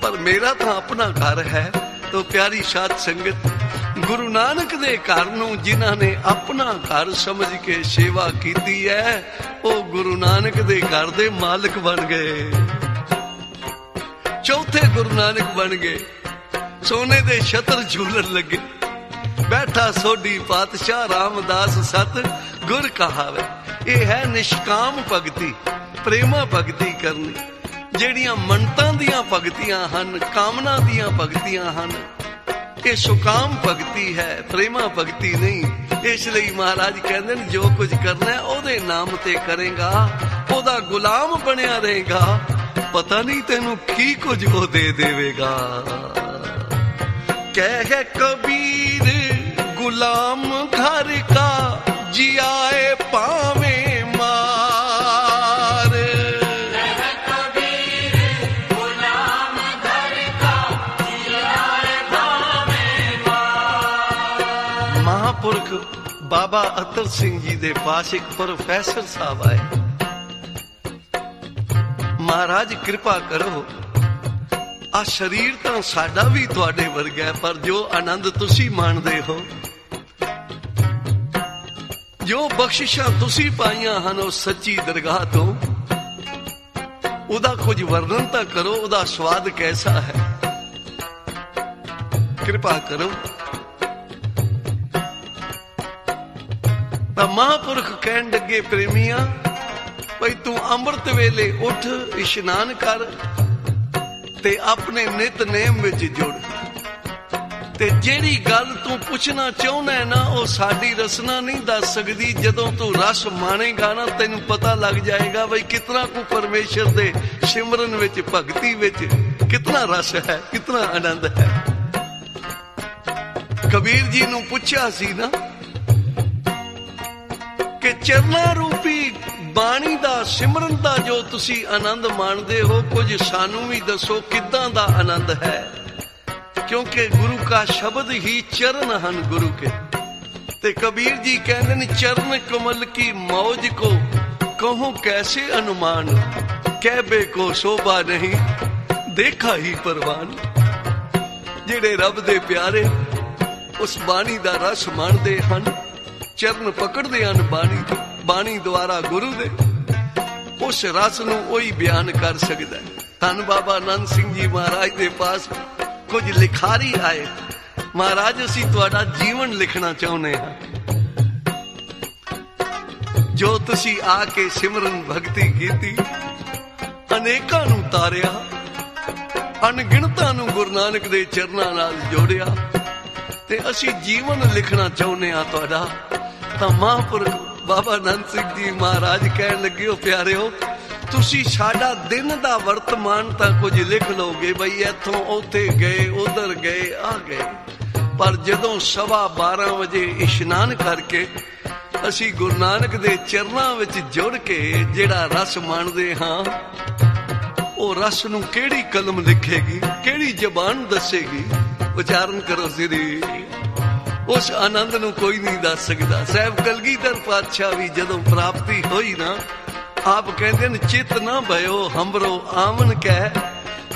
ਪਰ ਮੇਰਾ ਤਾਂ ਆਪਣਾ ਘਰ ਹੈ। ਤੋ ਪਿਆਰੀ ਸਾਧ ਸੰਗਤ, ਗੁਰੂ ਨਾਨਕ ਦੇ ਘਰ ਨੂੰ ਜਿਨ੍ਹਾਂ ਨੇ ਆਪਣਾ ਘਰ ਸਮਝ ਕੇ ਸੇਵਾ ਕੀਤੀ ਹੈ ਉਹ ਗੁਰੂ ਨਾਨਕ ਦੇ ਘਰ ਦੇ ਮਾਲਕ ਬਣ ਗਏ, ਚੌਥੇ ਗੁਰੂ ਨਾਨਕ ਬਣ ਗਏ। ਸੋਨੇ ਦੇ ਛਤਰ ਝੂਲਣ ਲੱਗੇ, ਬੈਠਾ ਸੋਢੀ ਪਾਤਸ਼ਾਹ ਰਾਮਦਾਸ ਸਤ ਗੁਰ ਕਹਾਵੇ। ਇਹ ਹੈ ਨਿਸ਼ਕਾਮ ਭਗਤੀ, ਪ੍ਰੇਮਾ ਭਗਤੀ ਕਰਨੀ। ਜਿਹੜੀਆਂ ਮੰਨਤਾਂ ਦੀਆਂ ਭਗਤੀਆਂ ਹਨ, ਕਾਮਨਾ ਦੀਆਂ ਭਗਤੀਆਂ ਹਨ, ਇਹ ਸੁਕਾਮ ਭਗਤੀ ਹੈ, ਪ੍ਰੇਮਾ ਭਗਤੀ ਨਹੀਂ। ਇਸ ਲਈ ਮਹਾਰਾਜ ਕਹਿੰਦੇ ਨੇ ਜੋ ਕੁਝ ਕਰਨਾ ਉਹਦੇ ਨਾਮ ਤੇ ਕਰੇਗਾ, ਉਹਦਾ ਗੁਲਾਮ ਬਣਿਆ ਰਹੇਗਾ, ਪਤਾ ਨਹੀਂ ਤੈਨੂੰ ਕੀ ਕੁਝ ਉਹ ਦੇ ਦੇਵੇਗਾ। ਕਹਿ ਕਬੀਰ ਗੁਲਾਮ ਘਰ ਕਾ ਜਿਆਏ ਪਾਵੇਂ ਮਾਰ। ਕਹਿ ਕਬੀਰ ਗੁਲਾਮ ਘਰ ਕਾ ਜਿਆਏ ਪਾਵੇਂ ਮਾਰ। ਮਹਾਂਪੁਰਖ ਬਾਬਾ ਅਤਰ ਸਿੰਘ ਜੀ ਦੇ ਪਾਸ ਇੱਕ ਪ੍ਰੋਫੈਸਰ ਸਾਹਿਬ ਆਏ। ਮਹਾਰਾਜ ਕਿਰਪਾ ਕਰੋ, ਆ ਸਰੀਰ ਤਾਂ ਸਾਡਾ ਵੀ ਤੁਹਾਡੇ ਵਰਗਾ ਹੈ, ਪਰ ਜੋ ਆਨੰਦ ਤੁਸੀਂ ਮਾਣਦੇ ਹੋ, ਜੋ ਬਖਸ਼ਿਸ਼ਾਂ ਤੁਸੀਂ ਪਾਈਆਂ ਹਨ ਉਹ ਸੱਚੀ ਦਰਗਾਹ ਤੋਂ, ਉਹਦਾ ਕੁਝ ਵਰਣਨ ਤਾਂ ਕਰੋ, ਉਹਦਾ ਸਵਾਦ ਕੈਸਾ ਹੈ। ਕਿਰਪਾ ਕਰੋ। ਤਾਂ ਮਹਾਂਪੁਰਖ ਕਹਿਣ ਲੱਗੇ, ਪ੍ਰੇਮੀਆਂ ਭਈ ਤੂੰ ਅੰਮ੍ਰਿਤ ਵੇਲੇ ਉੱਠ, ਇਸ਼ਨਾਨ ਕਰ ਤੇ ਆਪਣੇ ਨਿਤਨੇਮ ਵਿੱਚ ਜੁੜ, ਤੇ ਜਿਹੜੀ ਗੱਲ ਤੂੰ ਪੁੱਛਣਾ ਚਾਹੁੰਦਾ ਹੈ ਨਾ ਉਹ ਸਾਡੀ ਰਸਨਾ ਨਹੀਂ ਦੱਸ ਸਕਦੀ। ਜਦੋਂ ਤੂੰ ਰਸ ਮਾਣੇਗਾ ਨਾ ਤੈਨੂੰ ਪਤਾ ਲੱਗ ਜਾਏਗਾ ਬਈ ਕਿਤਨਾ ਕੁ ਪਰਮੇਸ਼ਰ ਦੇ ਸਿਮਰਨ ਵਿੱਚ, ਭਗਤੀ ਵਿੱਚ ਕਿਤਨਾ ਰਸ ਹੈ, ਕਿਤਨਾ ਆਨੰਦ ਹੈ। ਕਬੀਰ ਜੀ ਨੂੰ ਪੁੱਛਿਆ ਸੀ ਨਾ ਕਿ ਚਰਨਾਂ ਰੂਪੀ ਬਾਣੀ ਦਾ, ਸਿਮਰਨ ਦਾ ਜੋ ਤੁਸੀਂ ਆਨੰਦ ਮਾਣਦੇ ਹੋ, ਕੁਝ ਸਾਨੂੰ ਵੀ ਦੱਸੋ ਕਿੱਦਾਂ ਦਾ ਆਨੰਦ ਹੈ। ਕਿਉਂਕਿ ਗੁਰੂ ਕਾ ਸ਼ਬਦ ਹੀ ਚਰਨ ਹਨ ਗੁਰੂ ਕੇ। ਤੇ ਕਬੀਰ ਜੀ ਕਹਿੰਦੇ ਨੇ, ਚਰਨ ਕਮਲ ਕੀ ਮੌਜ ਕੋ ਕਹੂੰ ਕੈਸੇ ਅਨੁਮਾਨ, ਕਹਿਬੇ ਕੋ ਸ਼ੋਭਾ ਨਹੀਂ ਦੇਖਾ ਹੀ ਪਰਵਾਨ। ਜਿਹੜੇ ਰੱਬ ਦੇ ਪਿਆਰੇ ਉਸ ਬਾਣੀ ਦਾ ਰਸ ਮਾਣਦੇ ਹਨ, ਚਰਨ ਪਕੜਦੇ ਹਨ ਬਾਣੀ ਦੁਆਰਾ ਗੁਰੂ ਦੇ, ਉਸ ਰਸ ਨੂੰ ਉਹੀ ਬਿਆਨ ਕਰ ਸਕਦਾ ਹੈ। ਧੰਨ ਬਾਬਾ ਆਨੰਦ ਸਿੰਘ ਜੀ ਮਹਾਰਾਜ ਦੇ ਪਾਸ ਕੁਝ ਲਿਖਾਰੀ ਆਏ। ਮਹਾਰਾਜ ਅਸੀਂ ਤੁਹਾਡਾ ਜੀਵਨ ਲਿਖਣਾ ਚਾਹੁੰਦੇ ਹਾਂ, ਜੋ ਤੁਸੀਂ ਆ ਕੇ ਸਿਮਰਨ ਭਗਤੀ ਕੀਤੀ, ਅਨੇਕਾਂ ਨੂੰ ਤਾਰਿਆ, ਅਣਗਿਣਤਾਂ ਨੂੰ ਗੁਰੂ ਨਾਨਕ ਦੇ ਚਰਨਾਂ ਨਾਲ ਜੋੜਿਆ, ਤੇ ਅਸੀਂ ਜੀਵਨ ਲਿਖਣਾ ਚਾਹੁੰਦੇ ਹਾਂ ਤੁਹਾਡਾ। ਤਾਂ ਮਹਾਂਪੁਰਖ ਬਾਬਾ ਆਨੰਦ ਸਿੰਘ ਜੀ ਮਹਾਰਾਜ ਕਹਿਣ ਲੱਗੇ, ਉਹ ਪਿਆਰਿਓ ਤੁਸੀਂ ਸਾਡਾ ਦਿਨ ਦਾ ਵਰਤਮਾਨ ਤਾਂ ਕੁਝ ਲਿਖ ਲਓਗੇ ਬਈ ਇੱਥੋਂ ਉੱਥੇ ਗਏ, ਉਧਰ ਗਏ, ਆ ਗਏ, ਪਰ ਜਦੋਂ 12:15 ਵਜੇ ਇਸ਼ਨਾਨ ਕਰਕੇ ਅਸੀਂ ਗੁਰੂ ਨਾਨਕ ਦੇ ਚਰਨਾਂ ਵਿੱਚ ਜੁੜ ਕੇ ਜਿਹੜਾ ਰਸ ਮਾਣਦੇ ਹਾਂ, ਉਹ ਰਸ ਨੂੰ ਕਿਹੜੀ ਕਲਮ ਲਿਖੇਗੀ, ਕਿਹੜੀ ਜ਼ਬਾਨ ਦੱਸੇਗੀ। ਉਚਾਰਨ ਕਰੋ ਸਿਰੀ। ਉਸ ਆਨੰਦ ਨੂੰ ਕੋਈ ਨਹੀਂ ਦੱਸ ਸਕਦਾ। ਸਾਹਿਬ ਕਲਗੀਧਰ ਪਾਤਸ਼ਾਹ ਵੀ ਜਦੋਂ ਪ੍ਰਾਪਤੀ ਹੋਈ ਨਾ, ਆਪ ਕਹਿੰਦੇ ਨੇ, ਚਿਤ ਨਾ ਭਇਓ ਹਮਰੋ ਆਮਨ ਕਹਿ,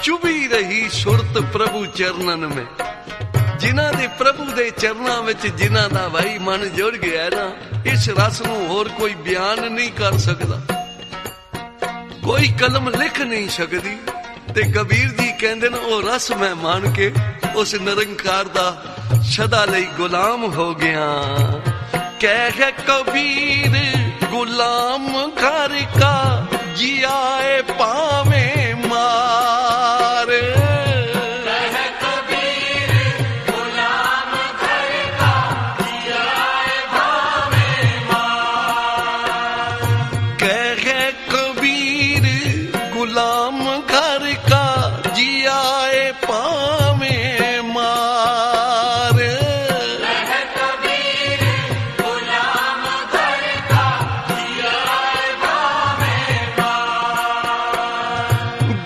ਚੁਭੀ ਰਹੀ ਸੁਰਤ ਪ੍ਰਭੂ ਚਰਨਨ ਮੇ। ਜਿਨ੍ਹਾਂ ਦੇ ਪ੍ਰਭੂ ਦੇ ਚਰਨਾਂ ਵਿੱਚ ਜਿਨ੍ਹਾਂ ਦਾ ਭਾਈ ਮਨ ਜੁੜ ਗਿਆ ਨਾ, ਇਸ ਰਸ ਨੂੰ ਹੋਰ ਕੋਈ ਬਿਆਨ ਨਹੀਂ ਕਰ ਸਕਦਾ, ਕੋਈ ਕਲਮ ਲਿਖ ਨਹੀਂ ਸਕਦੀ। ਤੇ ਕਬੀਰ ਜੀ ਕਹਿੰਦੇ ਨੇ, ਉਹ ਰਸ ਮੈਂ ਮਾਣ ਕੇ ਉਸ ਨਿਰੰਕਾਰ ਦਾ ਸਦਾ ਲਈ ਗੁਲਾਮ ਹੋ ਗਿਆ। ਕਹਿ ਕਬੀਰ ਗੁਲਾਮ ਘਰ ਕਾ ਜਿਆਏ ਪਾਵੇਂ ਮਾਰ। ਕਹਿ ਕਬੀਰ ਗੁਲਾਮ ਘਰ ਕਾ ਜਿਆਏ ਪਾਵੇਂ ਮਾਰ। ਕਹਿ ਕਬੀਰ ਗੁਲਾਮ ਘਰ ਕਾ ਜਿਆਏ ਪਾਵੇਂ ਮਾਰ। ਕਹਿ ਕਬੀਰ ਗੁਲਾਮ ਘਰ ਕਾ ਜਿਆਏ ਪਾਵੇਂ ਮਾਰ।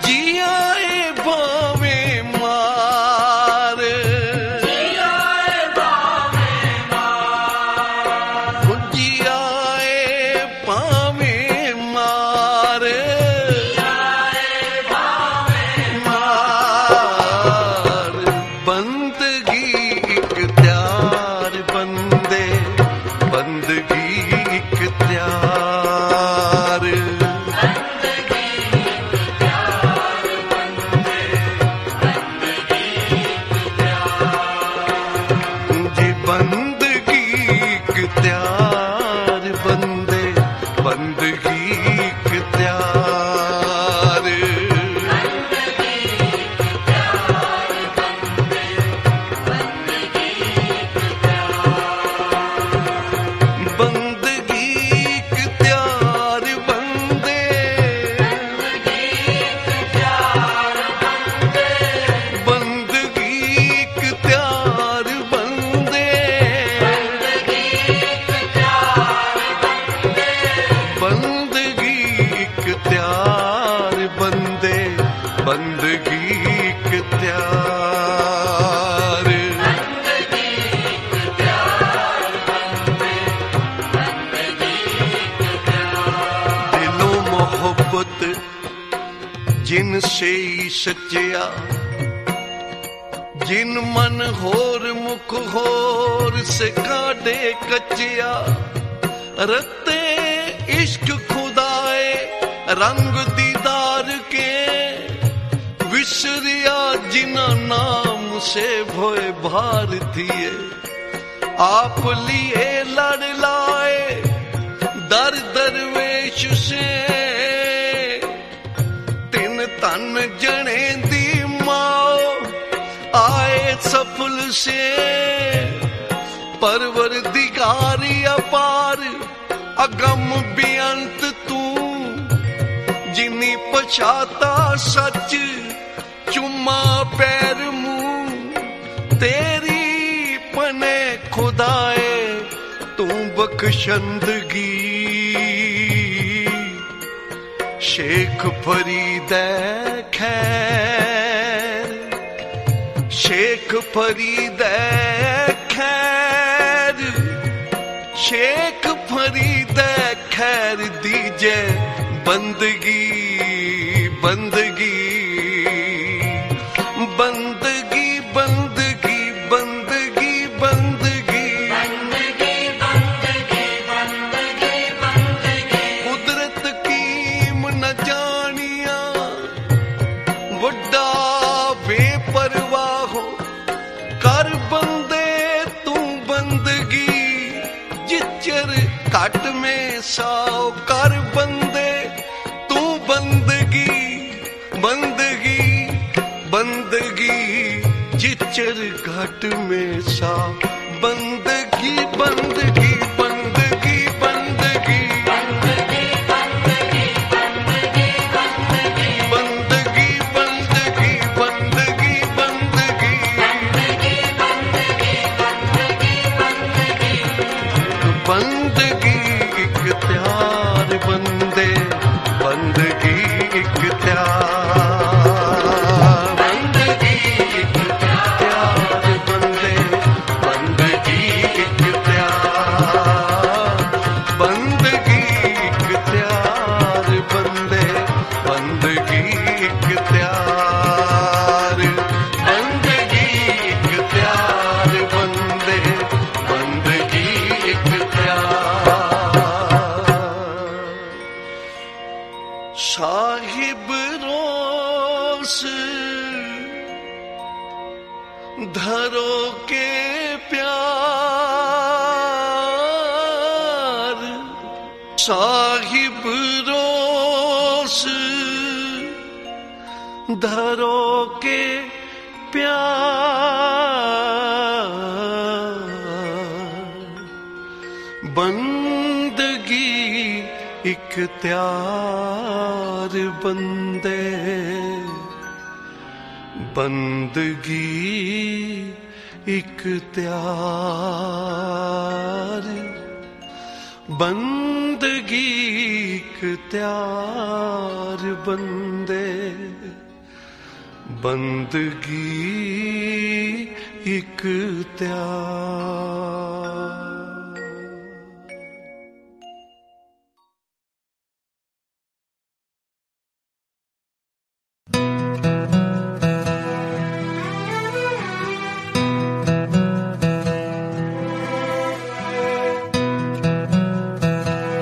ਜਿਆਏ ਪਾਵੇਂ ਮਾਰ। ਜਿਆਏ ਪਾਵੇਂ ਮਾਰ। ਜਿਆਏ ਪਾਵੇਂ ਮਾਰ। ਜਿਆਏ ਪਾਵੇਂ ਮਾਰ। ਬੰਦਗੀ ਇਖਤਿਆਰ ਬੰਦੇ, ਬੰਦਗੀ ਇਖਤਿਆਰ। ਜੀ ਬੰਦਗੀ ਇਖਤਿਆਰ ਬੰਦੇ, ਬੰਦਗੀ ਇਖਤਿਆਰ। जिन से सच्चिया जिन मन होर मुख होर से काढ़े कचिया रते इश्क खुदाए रंग दीदार के विसरिया जिना नाम से भोए भारतीय आप लिए लड़ लाए दर दरवेश से तिन तन जने दी माओ आए सफल से परवरदिगारी अपार अगम बेअंत तू जिनी पछाता सच चुम्मा पैर मुंह तेरी पने खुदाए तू बख्शंदगी शेख फरीद खैर शेख फरीद खैर शेख फरीद खैर दीजे बंदगी बंदगी बंदगी बंदगी बंदगी बंदगी कुदरत कीम न जानिया वड्डा बेपरवाहो कर बंदे तू बंदगी जिचर घट में साओ कर बंदे तू बंदगी बंदगी बंदगी जिचर घट में सा बंदगी बंदगी बंदगी बंदगी बंदगी बंदगी बंदगी बंदगी बंदगी बंदगी बंदगी इख्तियार बंदे बंदगी इख्तियार साहिब रोस धरो के प्यार साहिब रोस धरो के प्यार बंदगी इख्तियार बंदे बंदगी इख्तियार बंदगी इख्तियार बंदे बंदगी इख्तियार।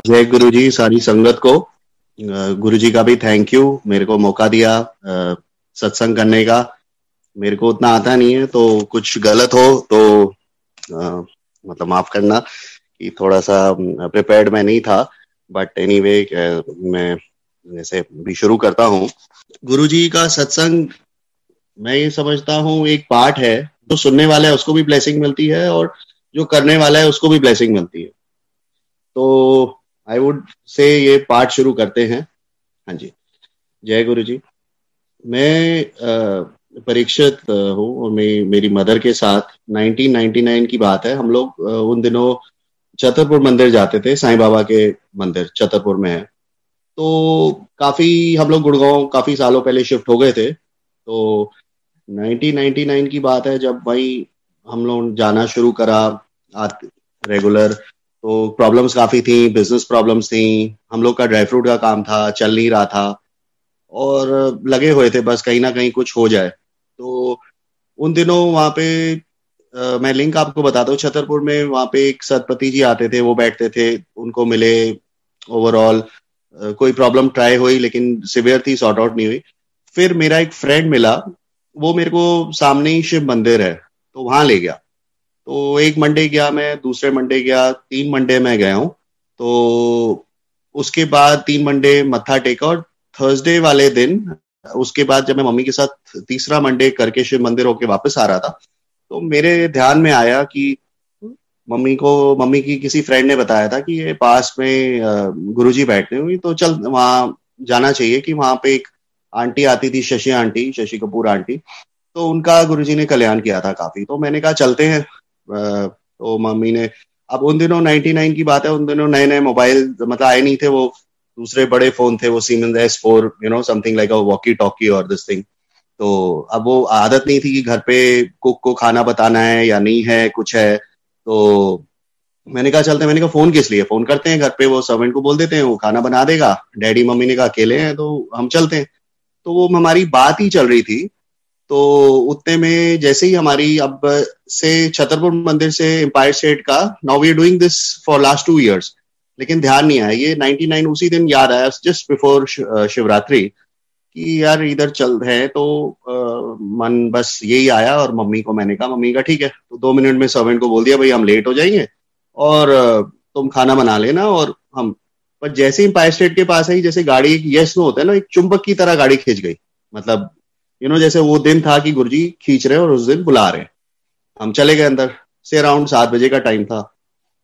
जय गुरु जी सारी संगत को। गुरु जी का भी थैंक यू, मेरे को मौका दिया सत्संग करने का। मेरे को उतना आता नहीं है तो कुछ गलत हो तो मतलब माफ करना कि थोड़ा सा प्रिपेयर्ड मैं नहीं था, बट एनीवे मैं जैसे भी शुरू करता हूँ। गुरु जी का सत्संग मैं ये समझता हूँ एक पार्ट है, जो सुनने वाला है उसको भी ब्लेसिंग मिलती है और जो करने वाला है उसको भी ब्लेसिंग मिलती है। तो आई वुड से ये पार्ट शुरू करते हैं। हाँ जी, जय गुरु जी। मैं परीक्षित हूँ और मेरी मदर के साथ 1999 की बात है। हम लोग उन दिनों छतरपुर मंदिर जाते थे, साईं बाबा के मंदिर छतरपुर में है। तो काफी हम लोग गुड़गांव काफी सालों पहले शिफ्ट हो गए थे। तो 1999 की बात है जब भाई हम लोग जाना शुरू करा रेगुलर। तो प्रॉब्लम्स काफी थी, बिजनेस प्रॉब्लम्स थी, हम लोग का ड्राई फ्रूट का काम था, चल नहीं रहा था। और लगे हुए थे बस कहीं ना कहीं कुछ हो जाए। तो उन दिनों वहां पे मैं लिंक आपको बताता हूँ, छतरपुर में वहां पे एक सतपति जी आते थे, वो बैठते थे, उनको मिले। ओवरऑल कोई प्रॉब्लम ट्राई हुई लेकिन सिवियर थी, सॉर्ट आउट नहीं हुई। फिर मेरा एक फ्रेंड मिला, वो मेरे को सामने ही शिव मंदिर है तो वहां ले गया। तो एक मंडे गया मैं, दूसरे मंडे गया, 3 मंडे मैं गया हूँ। तो उसके बाद 3 मंडे मत्था टेका, और थर्सडे वाले दिन उसके बाद जब मैं मम्मी के साथ तीसरा मंडे करके शिव मंदिर होके वापस आ रहा था, तो मेरे ध्यान में आया कि मम्मी की किसी फ्रेंड ने बताया था कि ये पास में गुरुजी बैठते हुए, तो चल वहां जाना चाहिए, कि वहां पे एक आंटी आती थी, शशि कपूर आंटी, तो उनका गुरुजी ने कल्याण किया था काफी। तो मैंने कहा चलते हैं। तो मम्मी ने, अब उन दिनों 99 की बात है, उन दिनों नए नए मोबाइल मतलब आए नहीं थे, वो दूसरे बड़े फोन थे, वो Siemens S4, समथिंग लाइक अ वॉकी टॉकी और दिस थिंग। तो अब वो आदत नहीं थी कि घर पे कुक को खाना बताना है या नहीं है, कुछ है। तो मैंने कहा चलते हैं। मैंने कहा फोन किस लिए, फोन करते हैं घर पे, वो सर्वेंट को बोल देते हैं, वो खाना बना देगा। डैडी मम्मी ने कहा अकेले हैं तो हम चलते हैं। तो वो हमारी बात ही चल रही थी। तो उतने में जैसे ही हमारी, अब से छतरपुर मंदिर से एम्पायर स्टेट का, now we are doing this for last 2 years, लेकिन ध्यान नहीं आया। ये 99 उसी दिन याद आया, जस्ट बिफोर शिवरात्रि, कि यार इधर चल रहे हैं। तो मन बस यही आया, और मम्मी को मैंने कहा, मम्मी का ठीक है। तो 2 मिनट में सर्वेंट को बोल दिया, भाई हम लेट हो जाएंगे और तुम खाना बना लेना। और हम, पर जैसे ही एम्पायर स्टेट के पास आई, जैसे गाड़ी एक यस नो होता है ना, एक चुंबक की तरह गाड़ी खींच गई। मतलब जैसे वो दिन था कि गुरुजी खींच रहे हैं और उस दिन बुला रहे हैं। हम चले गए अंदर से, अराउंड 7 बजे का टाइम था।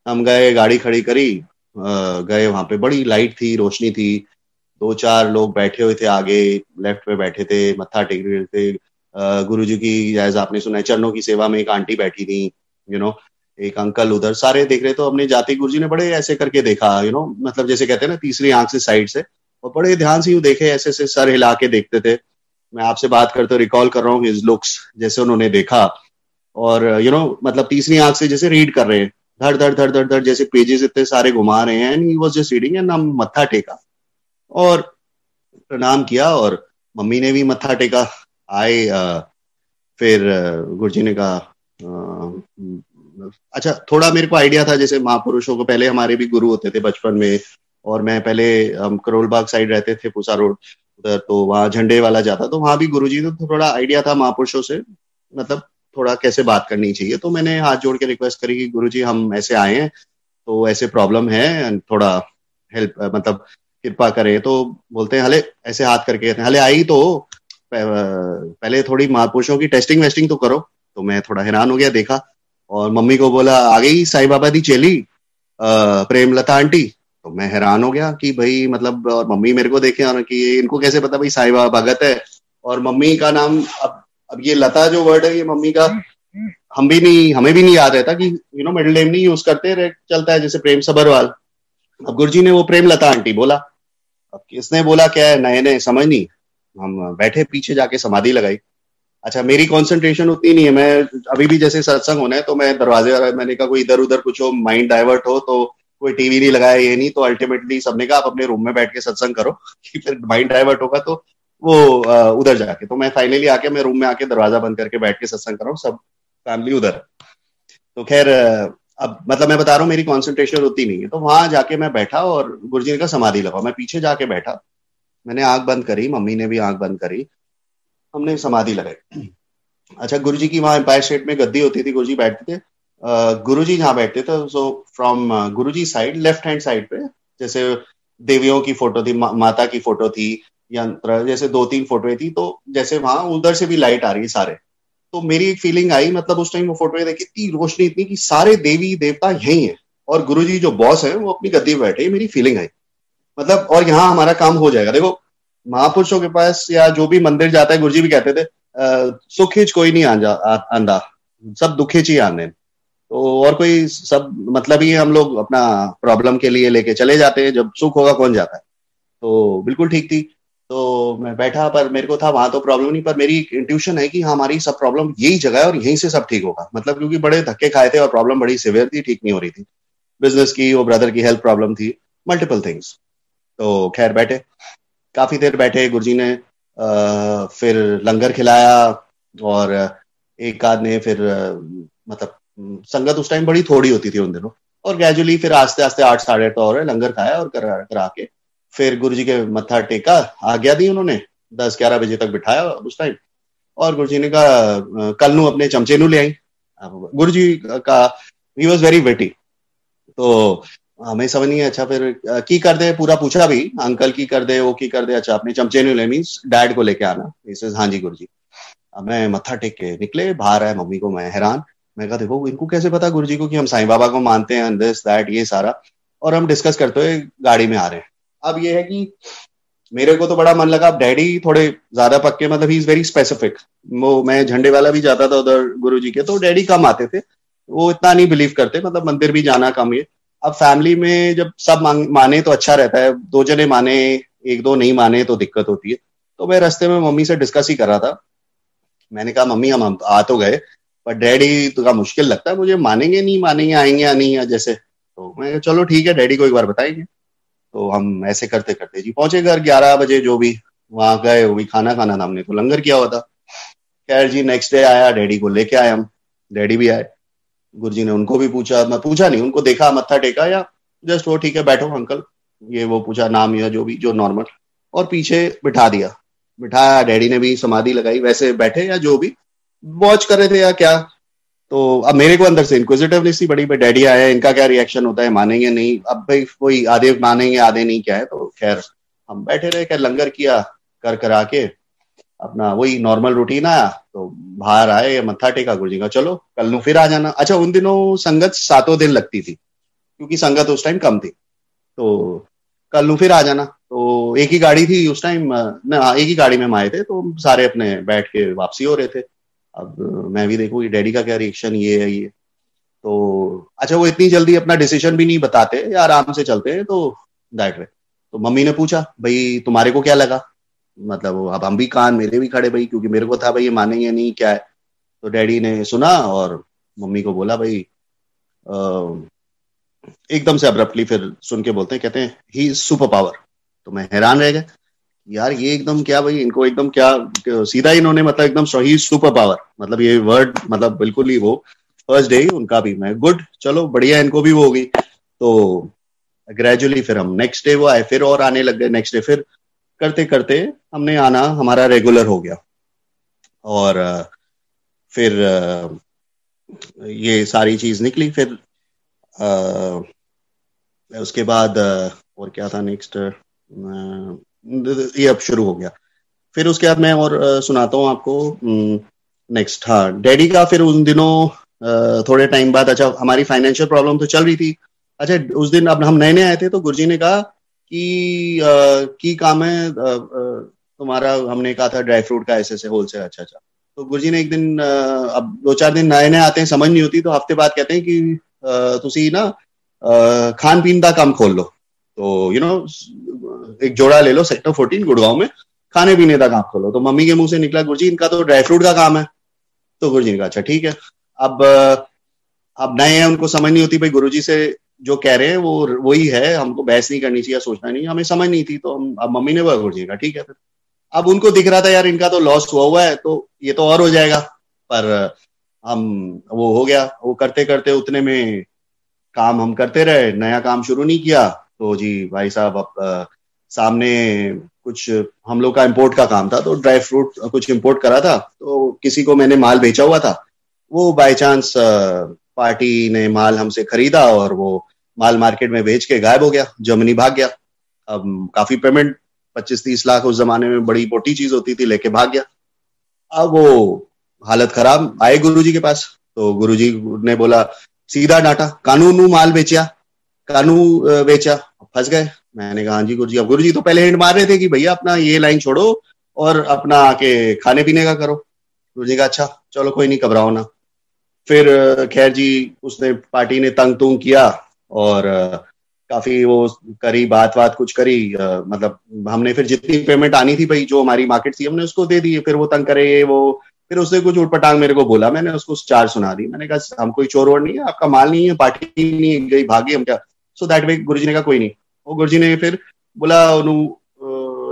हम गए, गाड़ी खड़ी करी, गए वहां पे, बड़ी लाइट थी, रोशनी थी। 2-4 लोग बैठे हुए थे आगे, लेफ्ट पे बैठे थे, मत्था टेक रहे थे। गुरुजी की, जैसे आपने सुना है, चरणों की सेवा में एक आंटी बैठी थी, यू नो एक अंकल उधर, सारे देख रहे। तो हमने जाते गुरुजी ने बड़े ऐसे करके देखा, मतलब जैसे कहते हैं ना, तीसरी आंख से, साइड से, और बड़े ध्यान से यूं देखे, ऐसे ऐसे सर हिला के देखते थे। मैं आपसे बात करते रिकॉल कर रहा हूँ हिज लुक्स, जैसे उन्होंने देखा। और मतलब तीसरी आंख से जैसे रीड कर रहे हैं, धड़ धड़ धड़ धड़ धड़, जैसे पेजेस इतने सारे घुमा रहे हैं। And he was just reading, and हम मत्था टेका और प्रणाम किया, और मम्मी ने भी मत्था टेका। आए, फिर गुरुजी ने कहा, अच्छा, थोड़ा मेरे को आइडिया था, जैसे महापुरुषों को पहले हमारे भी गुरु होते थे बचपन में। और मैं पहले, हम करोल बाग साइड रहते थे, पूसा रोड उधर, तो वहाँ झंडे वाला जाता, तो वहां भी गुरुजी ने, तो थोड़ा आइडिया था महापुरुषों से, मतलब थोड़ा कैसे बात करनी चाहिए। तो मैंने हाथ जोड़ के रिक्वेस्ट करी कि गुरुजी हम ऐसे आए हैं, तो ऐसे प्रॉब्लम है, थोड़ा हेल्प, मतलब कृपा करें। तो बोलते हैं, हले ऐसे हाथ करके कहते हैं, हले आई तो पहले थोड़ी महापुरुषों की टेस्टिंग वेस्टिंग तो करो। तो मैं थोड़ा हैरान हो गया, देखा, और मम्मी को बोला, आ गई साईं बाबा दी चेली प्रेमलता आंटी। तो मैं हैरान हो गया कि भाई, मतलब, और मम्मी मेरे को देखे, और कि इनको कैसे पता भाई साईं बाबा भगत है। और मम्मी का नाम, अब ये लता जो वर्ड है, ये मम्मी का हमें भी नहीं याद रहता कि मिडिल नेम नहीं यूज करते, चलता है जैसे प्रेम सबरवाल। अब गुरुजी ने वो प्रेमलता आंटी बोला। अब किसने बोला क्या है, नए नए समझ नहीं। हम बैठे पीछे जाके समाधि लगाई। अच्छा, मेरी कंसंट्रेशन उतनी नहीं है, मैं अभी भी, जैसे सत्संग होना है तो मैं दरवाजे, मैंने कहा कोई इधर उधर कुछ हो, माइंड डाइवर्ट हो, तो कोई टीवी नहीं लगाया, ये नहीं। तो अल्टीमेटली सबने कहा आप अपने रूम में बैठ के सत्संग करो, कि फिर माइंड डाइवर्ट होगा तो वो उधर जाके। तो मैं फाइनली आके, मैं रूम में आके दरवाजा बंद करके बैठ के सत्संग कर रहा हूँ, सब फैमिली उधर। तो खैर, अब मतलब मैं बता रहा हूँ, मेरी कॉन्सेंट्रेशन उतनी नहीं है। तो वहां जाके मैं बैठा, और गुरुजी ने कहा समाधि लगाओ। मैं पीछे जाके बैठा, मैंने आंख बंद करी, मम्मी ने भी आंख बंद करी, हमने समाधि लगाई। अच्छा, गुरुजी की वहां एम्पायर स्टेट में गद्दी होती थी, गुरुजी बैठते थे। गुरुजी जहाँ बैठते थे, so from Guruji side, left hand side पे, जैसे देवियों की फोटो थी, माता की फोटो थी, यंत्र, जैसे 2-3 फोटोएं थी। तो जैसे वहां उधर से भी लाइट आ रही है सारे। तो मेरी एक फीलिंग आई, मतलब उस टाइम वो फोटोएं देखी, इतनी रोशनी, इतनी कि सारे देवी देवता यही है, और गुरुजी जो बॉस है वो अपनी गद्दी पे बैठे। मेरी फीलिंग आई, मतलब, और यहाँ हमारा काम हो जाएगा। देखो, महापुरुषों के पास या जो भी मंदिर जाता है, गुरुजी भी कहते थे, सुख हिच कोई नहीं आंदा, सब दुख हिच ही आने। तो और कोई, सब मतलब ही हम लोग अपना प्रॉब्लम के लिए लेके चले जाते हैं, जब सुख होगा कौन जाता है। तो बिल्कुल ठीक थी। तो मैं बैठा, पर मेरे को था वहां तो प्रॉब्लम नहीं, पर मेरी इंट्यूशन है कि हाँ, हमारी सब प्रॉब्लम यही जगह है और यहीं से सब ठीक होगा। मतलब क्योंकि बड़े धक्के खाए थे और प्रॉब्लम बड़ी सिवियर थी, ठीक नहीं हो रही थी। बिजनेस की, वो ब्रदर की हेल्थ प्रॉब्लम थी, मल्टीपल थिंग्स। तो खैर बैठे, काफी देर बैठे, गुरुजी ने फिर लंगर खिलाया, और एक आध ने फिर मतलब संगत उस टाइम बड़ी थोड़ी होती थी उन दिनों, और ग्रेजुअली फिर आस्ते आस्ते 8 साढ़े 8 और लंगर खाया, और करा के फिर गुरुजी के मत्था टेका, आज्ञा दी उन्होंने, 10-11 बजे तक बिठाया उस टाइम, और गुरुजी ने कहा कल नू अपने चमचे नू ले आई। गुरुजी का ही वॉज वेरी वेटी, तो हमें समझ नहीं है। अच्छा फिर की कर दे, पूरा पूछा भी, अंकल की कर दे, वो की कर दे, अच्छा अपने चमचे नू ले, मीन्स डैड को लेके आना। हाँ जी गुरुजी। अब मैं मत्था टेक के निकले, बाहर आया, मम्मी को मैं हैरान, मैं कहा देखो इनको कैसे पता गुरुजी को कि हम साईं बाबा को मानते हैं, दिस दैट ये सारा, और हम डिस्कस करते हुए गाड़ी में आ रहे हैं। अब ये है कि मेरे को तो बड़ा मन लगा, अब डैडी थोड़े ज्यादा पक्के, मतलब ही इज वेरी स्पेसिफिक। वो मैं झंडे वाला भी जाता था उधर गुरुजी के, तो डैडी कम आते थे, वो इतना नहीं बिलीव करते, मतलब मंदिर भी जाना कम। ये अब फैमिली में जब सब माने तो अच्छा रहता है, 2 जने माने, 1-2 नहीं माने तो दिक्कत होती है। तो मैं रास्ते में मम्मी से डिस्कस ही कर रहा था, मैंने कहा मम्मी हम आ तो गए, पर डैडी तो का मुश्किल लगता है मुझे, मानेंगे नहीं मानेंगे, आएंगे या नहीं या जैसे। तो मैं चलो ठीक है, डैडी को एक बार बताएंगे। तो हम ऐसे करते करते जी पहुंचे घर, 11 बजे जो भी वहां गए, वो भी खाना था, हमने तो लंगर किया हुआ था। खैर जी नेक्स्ट डे आया, डैडी को लेके आए हम, डैडी भी आए, गुरुजी ने उनको भी पूछा, मैं पूछा नहीं, उनको देखा, मत्था टेका, या जस्ट वो ठीक है बैठो अंकल, ये वो पूछा नाम या जो भी, जो नॉर्मल, और पीछे बिठाया, डैडी ने भी समाधि लगाई, वैसे बैठे या जो भी वॉच कर रहे थे या क्या। तो अब मेरे को अंदर से इंक्विजिटिवनेस थी बड़ी, भाई डैडी आया, इनका क्या रिएक्शन होता है, मानेंगे नहीं, अब भाई कोई आधे मानेंगे आधे नहीं, क्या है। तो खैर हम बैठे रहे, क्या लंगर किया, करा के अपना वही नॉर्मल रूटीन आया, तो बाहर आए, मत्था टेका, गुरुजी का चलो कल नू फिर आ जाना। अच्छा उन दिनों संगत 7 दिन लगती थी, क्योंकि संगत उस टाइम कम थी, तो कल नू फिर आ जाना। तो एक ही गाड़ी थी उस टाइम ना, एक ही गाड़ी में हम आए थे, तो सारे अपने बैठ के वापसी हो रहे थे। अब मैं भी देखूँ डैडी का क्या रिएक्शन, ये है ये। तो अच्छा वो इतनी जल्दी अपना डिसीजन भी नहीं बताते, या आराम से चलते हैं, तो दैट वे। तो मम्मी ने पूछा भाई तुम्हारे को क्या लगा, मतलब अब हम भी कान मेरे भी खड़े भाई, क्योंकि मेरे को था भाई ये मानेंगे नहीं क्या है। तो डैडी ने सुना और मम्मी को बोला भाई, एकदम से अब्रप्टली फिर सुन के बोलते हैं, कहते हैं ही इज सुपर पावर। तो मैं हैरान रह गया यार, ये एकदम क्या भाई, इनको एकदम क्या, सीधा इन्होंने मतलब एकदम सही सुपर पावर, मतलब ये वर्ड मतलब बिल्कुल ही वो फर्स्ट डे ही उनका भी। मैं गुड, चलो बढ़िया, इनको भी वो हो गई। तो ग्रेजुअली फिर हम नेक्स्ट डे वो आए, फिर और आने लग गए, नेक्स्ट डे फिर करते करते हमने आना हमारा रेगुलर हो गया। और फिर ये सारी चीज निकली। फिर उसके बाद और क्या था नेक्स्ट, ये अब शुरू हो गया। फिर उसके बाद मैं और सुनाता हूँ आपको नेक्स्ट। हाँ डैडी का फिर उन दिनों थोड़े टाइम बाद, अच्छा हमारी फाइनेंशियल प्रॉब्लम तो चल रही थी। अच्छा उस दिन अब हम नए नए आए थे, तो गुरुजी ने कहा कि काम है तुम्हारा, हमने कहा था ड्राई फ्रूट का ऐसे होलसेल। अच्छा अच्छा। तो गुरुजी ने एक दिन, अब 2-4 दिन नए नए आते हैं, समझ नहीं होती, तो हफ्ते बाद कहते हैं कि तुसी ना खान पीन का काम खोल लो। तो एक जोड़ा ले लो सेक्टर 14 गुड़गांव में, खाने पीने का काम खोलो। तो मम्मी के मुंह से निकला गुरुजी इनका तो ड्राई फ्रूट का काम है। तो गुरुजी ने कहा अच्छा ठीक है। अब नए हैं, उनको समझ नहीं होती भाई गुरुजी से जो कह रहे हैं वो वही है, हमको बहस नहीं करनी चाहिए, सोचना नहीं, हमें समझ नहीं थी। तो अब मम्मी ने बोला गुरुजी का ठीक है। फिर अब उनको दिख रहा था यार इनका तो लॉस हुआ है, तो ये तो और हो जाएगा, पर हम वो हो गया। वो करते करते उतने में काम हम करते रहे, नया काम शुरू नहीं किया। तो जी भाई साहब अब सामने कुछ हम लोग का इंपोर्ट का काम था, तो ड्राई फ्रूट कुछ इंपोर्ट करा था, तो किसी को मैंने माल बेचा हुआ था। वो बाय चांस पार्टी ने माल हमसे खरीदा और वो माल मार्केट में बेच के गायब हो गया, जर्मनी भाग गया। अब काफी पेमेंट 25-30 लाख उस जमाने में बड़ी मोटी चीज होती थी, लेके भाग गया। अब वो हालत खराब, आए गुरुजी के पास। तो गुरुजी ने बोला, सीधा डांटा, कानूनू माल बेचा, कानू बेचा, फंस गए। मैंने कहा हाँ जी गुरुजी। अब गुरुजी तो पहले हिंट मार रहे थे कि भैया अपना ये लाइन छोड़ो और अपना आके खाने पीने का करो। गुरुजी का अच्छा चलो कोई नहीं, घबराओ ना। फिर खैर जी उसने पार्टी ने तंग तुंग किया और काफी वो करी, बात कुछ करी, मतलब हमने फिर जितनी पेमेंट आनी थी भाई जो हमारी मार्केट थी हमने उसको दे दी। फिर वो तंग करे ये वो, फिर उसने कुछ उठपटांग मेरे को बोला, मैंने उसको 4 सुना दी। मैंने कहा हम कोई चोर वोर नहीं है, आपका माल नहीं है, पार्टी नहीं गई भागी हम क्या। सो दैट वे गुरुजी ने कहा कोई नहीं। वो गुरुजी ने फिर बोला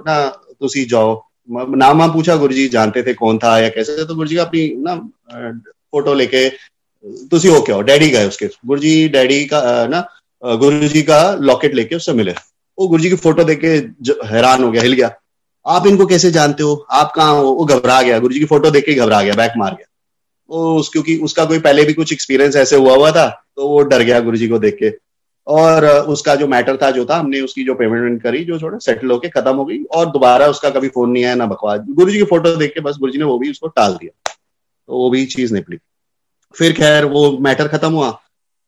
ना तुसी जाओ, नाम पूछा, गुरुजी जानते थे कौन था या कैसे, तो गुरुजी अपनी ना फोटो लेके तुसी हो क्या हो, डैडी गए उसके, गुरुजी डैडी का ना गुरुजी का लॉकेट लेके उससे मिले। वो गुरुजी की फोटो देख के हैरान हो गया, हिल गया, आप इनको कैसे जानते हो, आप कहाँ हो? वो घबरा गया, गुरुजी की फोटो देख के घबरा गया, बैक मार गया। क्योंकि उसका कोई पहले भी कुछ एक्सपीरियंस ऐसे हुआ था, तो वो डर गया गुरुजी को देख के। और उसका जो मैटर था जो था, हमने उसकी जो पेमेंट करी जो थोड़ा सेटल होके खत्म हो गई, और दोबारा उसका कभी फोन नहीं आया ना बकवास। गुरुजी की फोटो देख के बस गुरुजी ने वो भी उसको टाल दिया, तो वो भी चीज निपटी। फिर खैर वो मैटर खत्म हुआ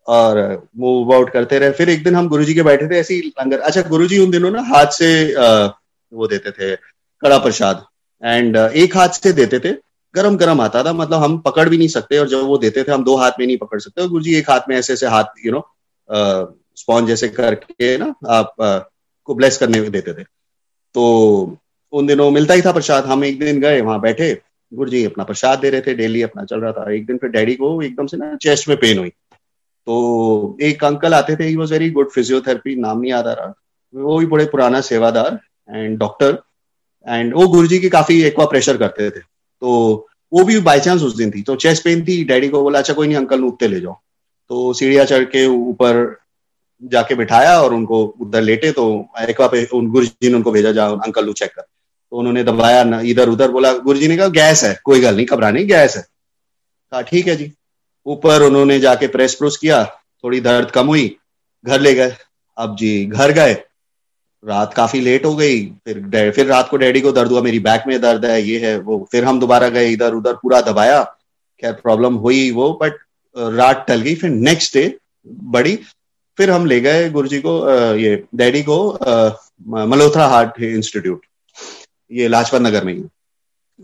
और मूव आउट करते रहे। फिर एक दिन हम गुरुजी के बैठे थे ऐसे ही लंगर। अच्छा, गुरुजी उन दिनों ना हाथ से वो देते थे कड़ा प्रसाद, एंड एक हाथ से देते थे, गरम गरम आता था, मतलब हम पकड़ भी नहीं सकते, और जब वो देते थे हम दो हाथ में नहीं पकड़ सकते, और गुरुजी एक हाथ में ऐसे ऐसे हाथ स्पॉन्ज जैसे करके ना आप को ब्लेस करने में देते थे। तो उन दिनों मिलता ही था प्रसाद। हम एक दिन गए, वहां बैठे, गुरुजी अपना प्रसाद दे रहे थे, डेली अपना चल रहा था। एक दिन फिर डैडी को एकदम से ना चेस्ट में पेन हुई, तो एक अंकल आते थे, he was very good, physiotherapy, नाम नहीं याद आ रहा, वो भी बड़े पुराना सेवादार एंड डॉक्टर, एंड वो गुरुजी की काफी एक्वा प्रेशर करते थे। तो वो भी बाई चांस उस दिन थी, तो चेस्ट पेन थी, डैडी को बोला अच्छा कोई नहीं अंकल उठते ले जाओ। तो सीढ़ियां चढ़ के ऊपर जाके बिठाया और उनको उधर लेटे, तो एक्वा पे गुरुजी ने उनको भेजा, जाओ अंकल चेक कर। तो उन्होंने दबाया ना इधर उधर, बोला, गुरुजी ने कहा गैस है, कोई गल नहीं घबराने, गैस है। कहा ठीक है जी। ऊपर उन्होंने जाके प्रेस प्रूस किया, थोड़ी दर्द कम हुई, घर ले गए। अब जी घर गए, रात काफी लेट हो गई, फिर रात को डैडी को दर्द हुआ, मेरी बैक में दर्द है, ये है वो। फिर हम दोबारा गए, इधर उधर पूरा दबाया, खैर प्रॉब्लम हुई वो, बट रात टल गई। फिर नेक्स्ट डे बड़ी, फिर हम ले गए गुरुजी को, ये डैडी को मल्होत्रा हार्ट इंस्टीट्यूट, ये लाजपत नगर में ही,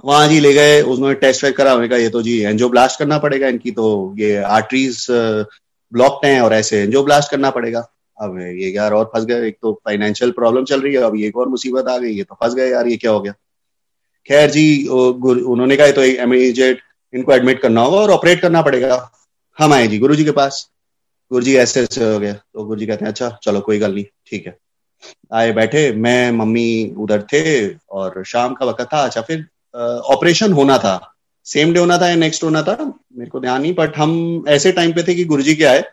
वहां जी ले गए। उसने टेस्ट वेस्ट करा, उन्होंने कहा ये तो जी एंजियोब्लास्ट करना पड़ेगा, इनकी तो ये आर्टरीज ब्लॉक्ड हैं और ऐसे एंजियोब्लास्ट करना पड़ेगा। अब ये यार और फंस गए, एक तो फाइनेंशियल प्रॉब्लम चल रही है, अब ये एक और मुसीबत आ गई, ये तो फंस गए यार, ये क्या हो गया। खैर जी उन्होंने कहा तो इमीडिएट इनको एडमिट करना होगा और ऑपरेट करना पड़ेगा। हम आए जी गुरुजी के पास, गुरुजी ऐसे ऐसे हो गया, तो गुरुजी कहते हैं अच्छा चलो कोई गल नहीं, ठीक है। आए बैठे, मैं मम्मी उधर थे और शाम का वक्त था। अच्छा, फिर ऑपरेशन होना था, सेम डे होना था या नेक्स्ट होना था मेरे को ध्यान नहीं, बट हम ऐसे टाइम पे थे कि गुरुजी के आए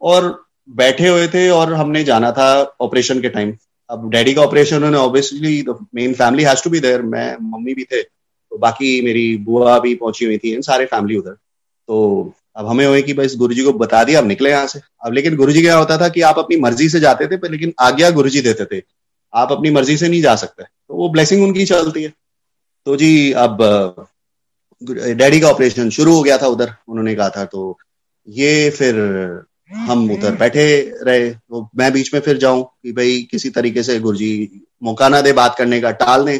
और बैठे हुए थे और हमने जाना था ऑपरेशन के टाइम। अब डैडी का ऑपरेशन उन्होंने obviously main family has to be there, मैं मम्मी भी थे, तो बाकी मेरी बुआ भी पहुंची हुई थी, सारे फैमिली उधर। तो अब हमें हुए कि बस गुरुजी को बता दिया, अब निकले यहाँ से। अब लेकिन गुरुजी क्या होता था कि आप अपनी मर्जी से जाते थे, लेकिन आज्ञा गुरुजी देते थे, आप अपनी मर्जी से नहीं जा सकते, तो वो ब्लेसिंग उनकी चलती है। तो जी अब डैडी का ऑपरेशन शुरू हो गया था उधर, उन्होंने कहा था, तो ये फिर हम उधर बैठे रहे। तो मैं बीच में फिर जाऊं कि भाई किसी तरीके से गुरुजी मौका ना दे बात करने का, टाल दें।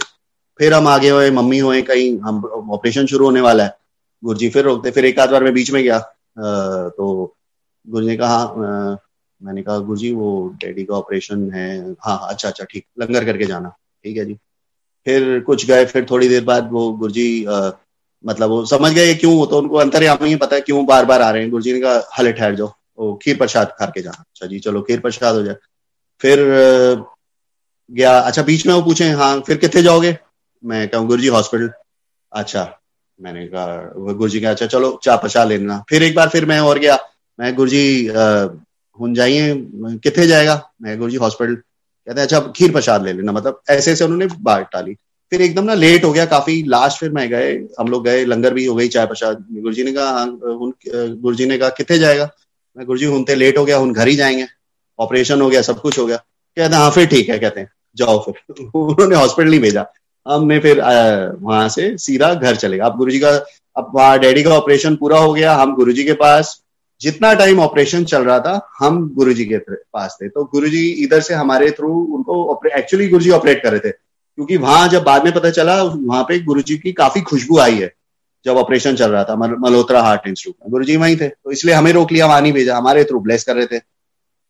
फिर हम आगे हुए, मम्मी हुए कहीं, हम ऑपरेशन शुरू होने वाला है, गुरुजी फिर रोकते। फिर एक आध बार मैं बीच में गया, तो गुरुजी ने कहा, मैंने कहा गुरुजी वो डैडी का ऑपरेशन है, हाँ अच्छा अच्छा ठीक, लंगर करके जाना, ठीक है जी। फिर कुछ गए, फिर थोड़ी देर बाद वो गुरुजी मतलब वो समझ गए क्यों, वो तो उनको अंतर्यामी ही पता है क्यों बार बार आ रहे हैं। गुरुजी ने कहा हले ठहर जाओ, वो खीर प्रसाद खा के जाना। अच्छा जी चलो खीर प्रसाद हो जाए। फिर गया, अच्छा बीच में वो पूछे हाँ फिर कितने जाओगे, मैं कहूँ गुरुजी हॉस्पिटल। अच्छा, मैंने कहा गुरुजी का अच्छा चलो चाह प्रसाद लेना। फिर एक बार फिर मैं और गया, मैं गुरुजी हुन जाइए, कितने जाएगा, मैं गुरुजी हॉस्पिटल। कहते हैं अच्छा खीर प्रसाद ले लेना, मतलब ऐसे ऐसे उन्होंने बात टाली। फिर एकदम ना लेट हो गया काफी, लास्ट फिर मैं गए, हम लोग गए, लंगर भी हो गई, चाय प्रसाद। गुरुजी ने कहा गुरुजी ने कहा कितने जाएगा, मैं गुरुजी हुनते लेट हो गया, हुन घर ही जाएंगे, ऑपरेशन हो गया, सब कुछ हो गया। कहते हैं हाँ फिर ठीक है, कहते हैं जाओ। फिर उन्होंने हॉस्पिटल ही भेजा, हमने फिर वहां से सीधा घर चले गए। अब गुरुजी का, अब वहां डैडी का ऑपरेशन पूरा हो गया, हम गुरुजी के पास, जितना टाइम ऑपरेशन चल रहा था हम गुरुजी के पास थे। तो गुरुजी इधर से हमारे थ्रू उनको एक्चुअली गुरुजी ऑपरेट कर रहे थे, क्योंकि वहां जब बाद में पता चला वहां पे गुरुजी की काफी खुशबू आई है जब ऑपरेशन चल रहा था मल्होत्रा हार्ट इंस्टीट्यूट में, गुरुजी वहीं थे, तो इसलिए हमें रोक लिया, वहां नहीं भेजा, हमारे थ्रू ब्लेस कर रहे थे।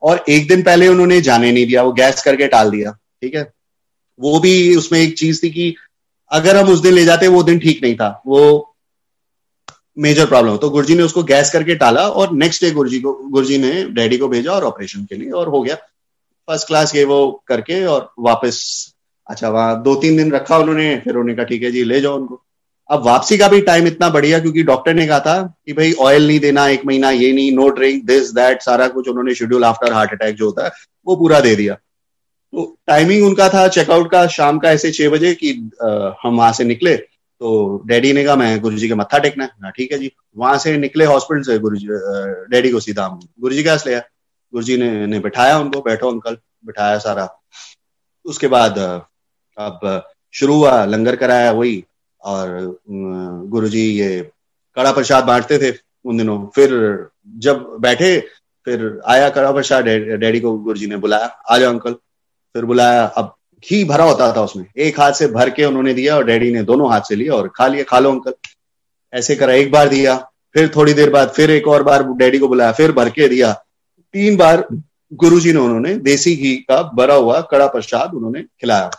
और एक दिन पहले उन्होंने जाने नहीं दिया, वो गैस करके टाल दिया, ठीक है। वो भी उसमें एक चीज थी कि अगर हम उस दिन ले जाते, वो दिन ठीक नहीं था, वो मेजर प्रॉब्लम, तो गुरुजी ने उसको गैस करके टाला और नेक्स्ट डे गुरुजी ने डैडी को भेजा और ऑपरेशन के लिए, और हो गया फर्स्ट क्लास ये वो करके और वापस अच्छा, वहां 2-3 दिन रखा उन्होंने, फिर उन्होंने कहा ठीक है जी ले जाओ उनको। अब वापसी का भी टाइम इतना बढ़िया, क्योंकि डॉक्टर ने कहा था कि भाई ऑयल नहीं देना 1 महीना, ये नहीं, नो ड्रिंक, दिस दैट, सारा कुछ उन्होंने शेड्यूल आफ्टर हार्ट अटैक जो होता है वो पूरा दे दिया। तो टाइमिंग उनका था चेकआउट का शाम का ऐसे 6 बजे कि हम वहां से निकले। तो डैडी ने कहा मैं गुरुजी के मत्था टेकना है। ठीक है जी। वहां से निकले हॉस्पिटल से गुरुजी, डैडी को सीधा हम गुरुजी के पास ले आए। गुरुजी ने बिठाया उनको, बैठो अंकल, बिठाया सारा। उसके बाद अब शुरू हुआ, लंगर कराया वही, और गुरुजी ये कड़ा प्रसाद बांटते थे उन दिनों। फिर जब बैठे, फिर आया कड़ा प्रसाद, डैडी को गुरुजी ने बुलाया, आ जाओ अंकल। फिर बुलाया, अब घी भरा होता था उसमें, एक हाथ से भर के उन्होंने दिया और डैडी ने दोनों हाथ से लिया और खा लिया, खा लो अंकल। ऐसे करा, एक बार दिया, फिर थोड़ी देर बाद फिर एक और बार डैडी को बुलाया, फिर भर के दिया। 3 बार गुरुजी ने उन्होंने देसी घी का भरा हुआ कड़ा प्रसाद उन्होंने खिलाया।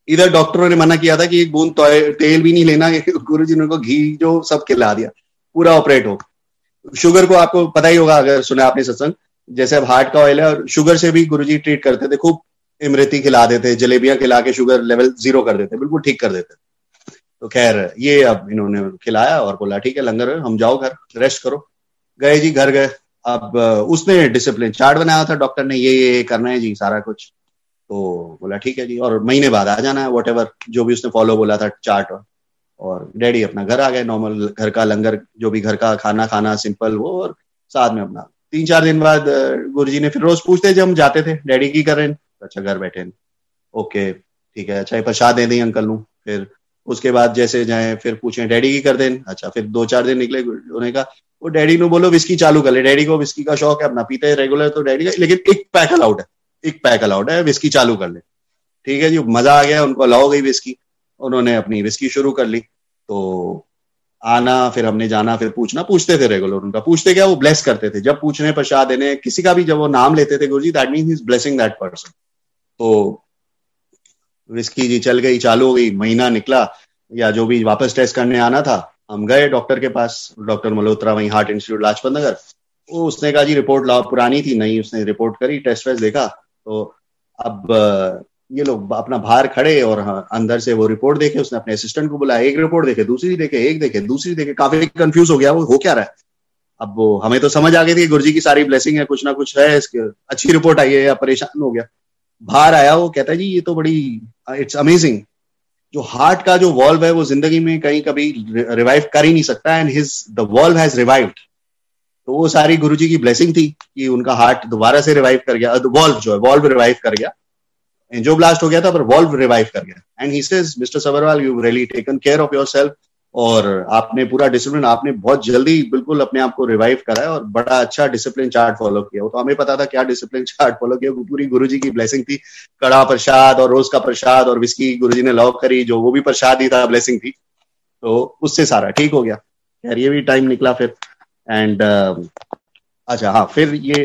इधर डॉक्टरों ने मना किया था कि एक बूंद तेल भी नहीं लेना, गुरुजी ने उनको घी जो सब खिला दिया, पूरा ऑपरेट हो। शुगर को आपको पता ही होगा, अगर सुना आपने सत्संग, जैसे अब हार्ट का ऑयल है, और शुगर से भी गुरुजी ट्रीट करते थे, खूब इमरती खिला देते, जलेबियां खिला के शुगर लेवल 0 कर देते, बिल्कुल ठीक कर देते। तो खैर ये अब इन्होंने खिलाया और बोला ठीक है लंगर, हम जाओ घर, रेस्ट करो। गए जी, घर गए। अब उसने डिसिप्लिन चार्ट बनाया था डॉक्टर ने, ये करना है जी सारा कुछ। तो बोला ठीक है जी, और महीने बाद आ जाना है, वॉटेवर जो भी उसने फॉलो बोला था चार्ट। और डैडी अपना घर आ गए, नॉर्मल घर का लंगर, जो भी घर का खाना सिंपल वो, और साथ में अपना 3-4 दिन बाद गुरुजी ने फिर रोज पूछते जब हम जाते थे, डैडी की कर रहे हैं? अच्छा, घर बैठे हैं, ओके ठीक है, अच्छा प्रसाद दे दें अंकल नू। फिर उसके बाद जैसे जाए फिर पूछे डैडी की कर दें। अच्छा, फिर 2-4 दिन निकले, उन्होंने कहा वो डैडी नु बोलो विस्की चालू कर ले, डैडी को विस्की का शौक है, अपना पीते है रेगुलर, तो डैडी का, लेकिन एक पैक अलाउड है, एक पैक अलाउड है, विस्की चालू कर ले। ठीक है जी, मजा आ गया, उनको अलाउ गई विस्की, उन्होंने अपनी विस्की शुरू कर ली। तो आना, फिर हमने जाना, फिर पूछना, पूछते थे रेगुलर उनका, पूछते क्या, वो ब्लेस करते थे जब पूछने प्रसाद देने किसी का भी, जब वो नाम लेते थे Guruji, that means he is blessing that person. तो विस्की जी चल गई, चालू हो गई, महीना निकला, या जो भी वापस टेस्ट करने आना था, हम गए डॉक्टर के पास, डॉक्टर मल्होत्रा, वहीं हार्ट इंस्टीट्यूट लाजपत नगर। उसने कहा जी रिपोर्ट लाओ, पुरानी थी नहीं, उसने रिपोर्ट करी, टेस्ट वेस्ट देखा। तो अब ये लोग अपना बाहर खड़े, और अंदर से वो रिपोर्ट देखे, उसने अपने असिस्टेंट को बुलाया, एक रिपोर्ट देखे, दूसरी देखे, एक देखे, दूसरी देखे, काफी कंफ्यूज हो गया वो हो क्या रहा है। अब वो हमें तो समझ आ गई थी गुरुजी की सारी ब्लेसिंग है, कुछ ना कुछ है, इसके अच्छी रिपोर्ट आई है, या परेशान हो गया। बाहर आया, वो कहता है जी ये तो बड़ी, इट्स अमेजिंग, जो हार्ट का जो वॉल्व है वो जिंदगी में कहीं कभी रिवाइव कर ही नहीं सकता, and the valve has revived. तो वो सारी गुरुजी की ब्लेसिंग थी कि उनका हार्ट दोबारा से रिवाइव कर गया, वॉल्व जो है वॉल्व रिवाइव कर गया, एंजियोब्लास्ट हो गया था पर वॉल्व रिवाइव कर गया। And he says mister Sabharwal, you really taken care of yourself, और आपने पूरा डिसिप्लिन, आपने बहुत जल्दी बिल्कुल अपने आप को रिवाइव करा है, और बड़ा अच्छा डिसिप्लिन चार्ट फॉलो किया। वो तो हमें पता था क्या डिसिप्लिन चार्ट फॉलो किया, पूरी गुरुजी की ब्लेसिंग थी, कड़ा प्रसाद और रोज का प्रसाद और विस्की गुरुजी ने लॉक करी, जो वो भी प्रसाद ही था, ब्लेसिंग थी, तो उससे सारा ठीक हो गया। यार ये भी टाइम निकला फिर, एंड अच्छा हाँ, फिर ये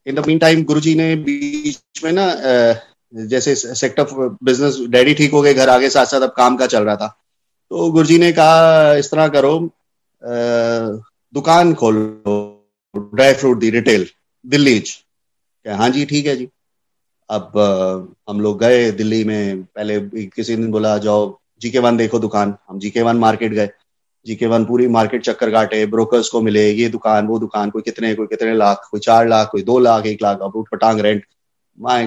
इन द मीन टाइम गुरुजी ने बीच में ना जैसे सेक्टर बिजनेस, डैडी ठीक हो गए, घर आगे, साथ साथ अब काम का चल रहा था, तो गुरुजी ने कहा इस तरह करो, दुकान खोलो ड्राई फ्रूट दी, रिटेल, दिल्ली। हाँ जी ठीक है जी। अब हम लोग गए दिल्ली में, पहले किसी ने बोला जाओ GK1 देखो दुकान, हम GK1 मार्केट गए, GK1 पूरी मार्केट चक्कर काटे, ब्रोकर्स को मिले, ये दुकान वो दुकान, कोई कितने लाख, कोई 4 लाख, कोई 2 लाख, 1 लाख, अब पटांग रेंट,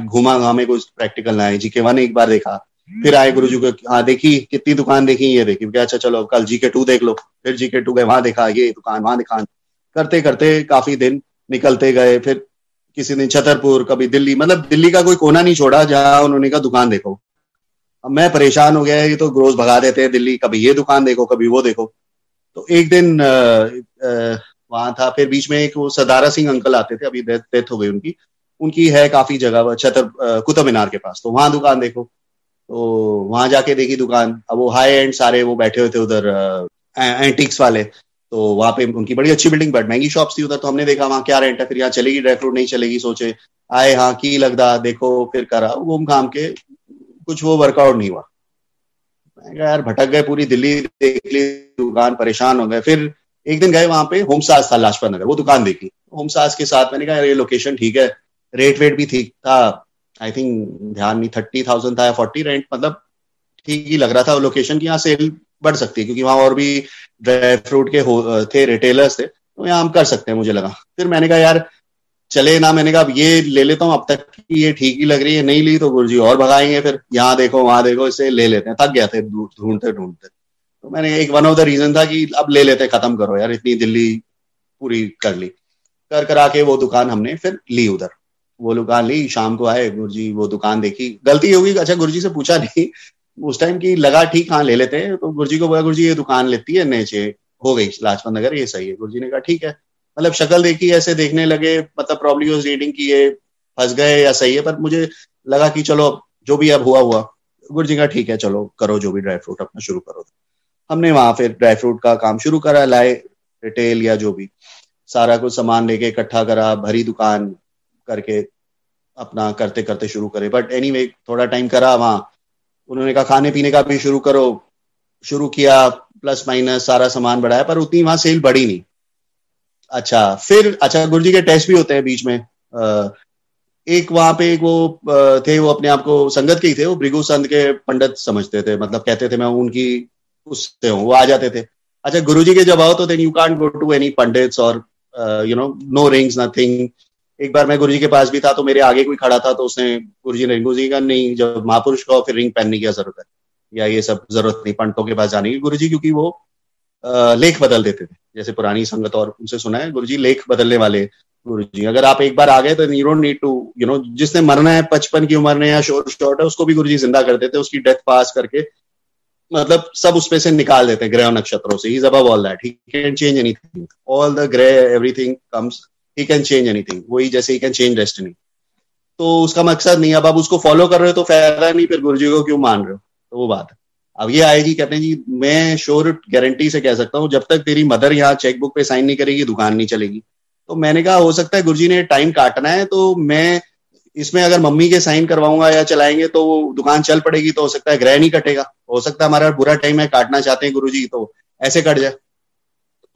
घुमा हमें कुछ प्रैक्टिकल ना है। GK1 एक बार देखा, फिर आए गुरुजी को, हाँ देखी, कितनी दुकान देखी, ये देखी, अच्छा चलो कल GK2 देख लो, फिर GK2 गए, वहां देखा, ये दुकान, वहां दुकान, करते करते काफी दिन निकलते गए। फिर किसी दिन छतरपुर, कभी दिल्ली, मतलब दिल्ली का कोई कोना नहीं छोड़ा जहां उन्होंने कहा दुकान देखो। अब मैं परेशान हो गया, ये तो रोज भगा देते हैं दिल्ली, कभी ये दुकान देखो, कभी वो देखो। तो एक दिन वहां था, फिर बीच में एक वो सदारा सिंह अंकल आते थे, अभी डेथ हो गई उनकी है काफी जगह कुतुब मीनार के पास, तो वहां दुकान देखो। तो वहां जाके देखी दुकान, अब वो हाई एंड सारे वो बैठे हुए थे उधर, एंटिक्स वाले, तो वहां पे उनकी बड़ी अच्छी बिल्डिंग, बट महंगी शॉप्स थी उधर। तो हमने देखा वहां क्या रेंट है, फिर यहाँ चलेगी ड्राई फ्रूट, नहीं चलेगी, सोचे आए, हाँ की लगदा देखो, फिर करा, घूम घाम के कुछ वो वर्कआउट नहीं हुआ। यार भटक गए, पूरी दिल्ली देख ली दुकान, परेशान हो गए। फिर एक दिन गए वहां पे, होमसाज था लाजपत नगर, वो दुकान देखी, होमसाज के साथ मैंने कहा ये लोकेशन ठीक है, रेट वेट भी ठीक था, आई थिंक ध्यान नहीं, 30,000 था या 40 रेंट, मतलब ठीक ही लग रहा था लोकेशन की, यहाँ सेल बढ़ सकती है क्योंकि वहां और भी ड्राई फ्रूट के थे, रिटेलर्स थे, तो यहाँ हम कर सकते हैं मुझे लगा। फिर मैंने कहा यार चले ना, मैंने कहा अब ये ले लेता हूँ, अब तक की ये ठीक ही लग रही है, नहीं ली तो गुरुजी और भगाएंगे, फिर यहाँ देखो वहां देखो, इसे ले लेते हैं, थक गया थे ढूंढते ढूंढते। तो मैंने एक वन ऑफ द रीजन था कि अब ले लेते हैं, खत्म करो यार, इतनी दिल्ली पूरी कर ली। कर करा के वो दुकान हमने फिर ली उधर, वो दुकान ली, शाम को आए गुरुजी, वो दुकान देखी, गलती होगी, अच्छा गुरुजी से पूछा नहीं उस टाइम की, लगा ठीक हाँ ले लेते हैं, तो गुरुजी को बोला गुरुजी ये दुकान लेती है नीचे हो गई लाजपत नगर, ये सही है। गुरुजी ने कहा ठीक है, मतलब शक्ल देखी ऐसे देखने लगे, मतलब प्रॉब्ली वाज रीडिंग की ये फंस गए या सही है, पर मुझे लगा कि चलो जो भी अब हुआ हुआ। गुरुजी का ठीक है चलो करो जो भी, ड्राई फ्रूट अपना शुरू करो। हमने वहां फिर ड्राई फ्रूट का काम शुरू करा, लाए रिटेल या जो भी सारा कुछ सामान लेके इकट्ठा करा, भरी दुकान करके अपना करते करते शुरू करे। बट एनीवे थोड़ा टाइम करा वहां, उन्होंने कहा खाने पीने का भी शुरू करो, शुरू किया, प्लस माइनस सारा सामान बढ़ाया, पर उतनी वहां सेल बढ़ी नहीं। अच्छा फिर अच्छा गुरुजी के टेस्ट भी होते हैं बीच में। एक वहां पे एक वो थे, वो अपने आप को संगत के ही थे, वो भृगु संत के पंडित समझते थे, मतलब कहते थे मैं उनकी उससे हूँ, वो आ जाते थे। अच्छा गुरुजी के जब आओ तो then you can't go to any pandits और नो रिंग्स नथिंग। एक बार मैं गुरुजी के पास भी था तो मेरे आगे कोई खड़ा था, तो उसने गुरुजी ने गुरुजी का नहीं, जब महापुरुष का फिर रिंग पहनने की क्या जरूरत है, या ये सब जरूरत नहीं पंडितों के पास जाने की। गुरुजी क्योंकि वो लेख बदल देते थे, जैसे पुरानी संगत और उनसे सुना है गुरुजी लेख बदलने वाले गुरुजी। अगर आप एक बार आ गए तो यू डोंट नीड टू जिसने मरना है 55 की उम्र में या शॉर्ट है, उसको भी गुरुजी जिंदा कर देते, उसकी डेथ पास करके, मतलब सब उसमें से निकाल देते हैं ग्रह नक्षत्रों से। He is above all that, he can change anything, all the grey everything comes, he can change anything, वही जैसे ही कैन चेंज डेस्टिनी। तो उसका मकसद नहीं, अब आप उसको फॉलो कर रहे हो तो फायदा नहीं, फिर गुरुजी को क्यों मान रहे हो, तो वो बात है। अब ये आएगी, कहते हैं जी मैं श्योर गारंटी से कह सकता हूँ, जब तक तेरी मदर यहाँ चेकबुक पे साइन नहीं करेगी दुकान नहीं चलेगी। तो मैंने कहा हो सकता है गुरुजी ने टाइम काटना है, तो मैं इसमें अगर मम्मी के साइन करवाऊंगा या चलाएंगे तो वो दुकान चल पड़ेगी, तो हो सकता है ग्रह नहीं कटेगा, हो सकता है हमारा बुरा टाइम है, काटना चाहते हैं गुरुजी तो ऐसे कट जाए।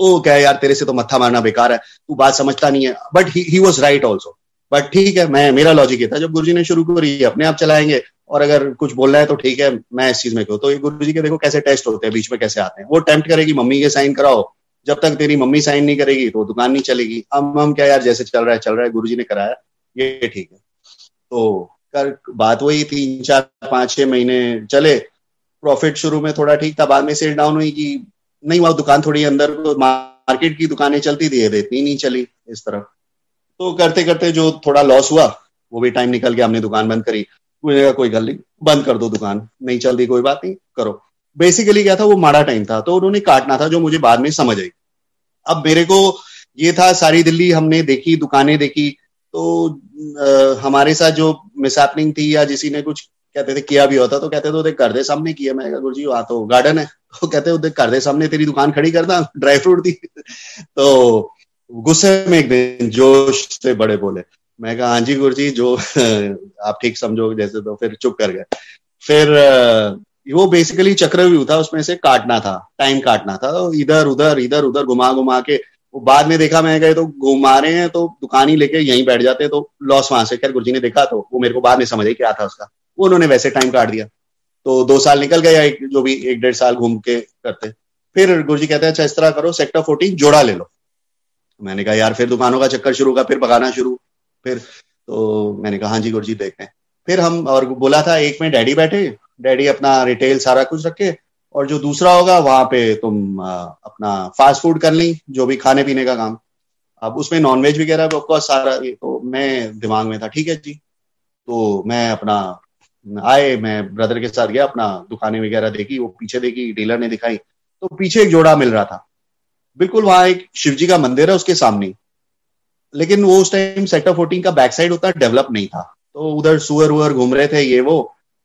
ओ क्या यार तेरे से तो मत्था मारना बेकार है, तू बात समझता नहीं है। But he was right also. But ठीक है, मैं मेरा लॉजिक ये था जब गुरुजी ने शुरू करी अपने आप चलाएंगे, और अगर कुछ बोलना है तो ठीक है मैं इस चीज में क्यों। तो ये गुरुजी के देखो कैसे टेस्ट होते हैं, बीच में कैसे आते हैं। वो टेम्प्ट करेगी मम्मी के साइन कराओ, जब तक तेरी मम्मी साइन नहीं करेगी तो दुकान नहीं चलेगी। हम क्या यार जैसे चल रहा है, गुरुजी ने कराया ये ठीक है। तो कर बात वही 3 4 5 6 महीने चले, प्रॉफिट शुरू में थोड़ा ठीक था, बाद में सेल डाउन हुई कि नहीं, वहां दुकान थोड़ी अंदर मार्केट की दुकानें चलती थी, इतनी नहीं चली इस तरह। तो करते करते जो थोड़ा लॉस हुआ वो भी टाइम निकल गया, हमने दुकान बंद करी। कोई गल नहीं, बंद कर दो दुकान, नहीं चल रही कोई बात नहीं करो। बेसिकली क्या था, वो माड़ा टाइम था, तो उन्होंने काटना था, जो मुझे बाद में समझ आई। अब मेरे को ये था, सारी दिल्ली हमने देखी, दुकानें देखी, तो हमारे साथ जो मिसहैपनिंग थी या किसी ने कुछ कहते थे किया भी होता तो कहते थे देख घर दे सामने किया। मैं गुरुजी वहां तो गार्डन है, तो कहते देख घर दे सामने तेरी दुकान खड़ी करना, ड्राई फ्रूट थी। तो गुस्से में एक दिन जोश से बड़े बोले, मैं कहा हाँ जी गुरुजी जो आप ठीक समझो जैसे, तो फिर चुप कर गए। फिर वो बेसिकली चक्रव्यूह था, उसमें से काटना था, टाइम काटना था, तो इधर उधर घुमा घुमा के वो बाद में देखा मैं गए तो घुमा रहे हैं, तो दुकान ही लेके यहीं बैठ जाते, तो लॉस वहां से। खैर गुरुजी ने देखा तो वो मेरे को बाद में समझ आई क्या था उसका, वो उन्होंने वैसे टाइम काट दिया। तो 2 साल निकल गया, जो भी 1 1.5 साल घूम के करते। फिर गुरुजी कहते हैं अच्छा इस तरह करो, सेक्टर 14 जोड़ा ले लो। मैंने कहा यार फिर दुकानों का चक्कर शुरू का, फिर भगाना शुरू। फिर तो मैंने कहा हाँ जी गुरुजी देखते हैं। फिर हम और बोला था एक में डैडी बैठे, डैडी अपना रिटेल सारा कुछ रखे, और जो दूसरा होगा वहां पे तुम अपना फास्ट फूड कर ली, जो भी खाने पीने का काम। अब उसमें नॉनवेज वगैरह ऑफकोर्स सारा, तो मैं दिमाग में था ठीक है जी। तो मैं अपना मैं ब्रदर के साथ गया, अपना दुकानें वगैरह देखी, वो पीछे देखी, डीलर ने दिखाई, तो पीछे एक जोड़ा मिल रहा था, बिल्कुल वहां एक शिव जी का मंदिर है उसके सामने। लेकिन वो उस टाइम सेक्टर 14 का बैक साइड उतना डेवलप नहीं था, तो उधर सुअर वुअर घूम रहे थे ये वो,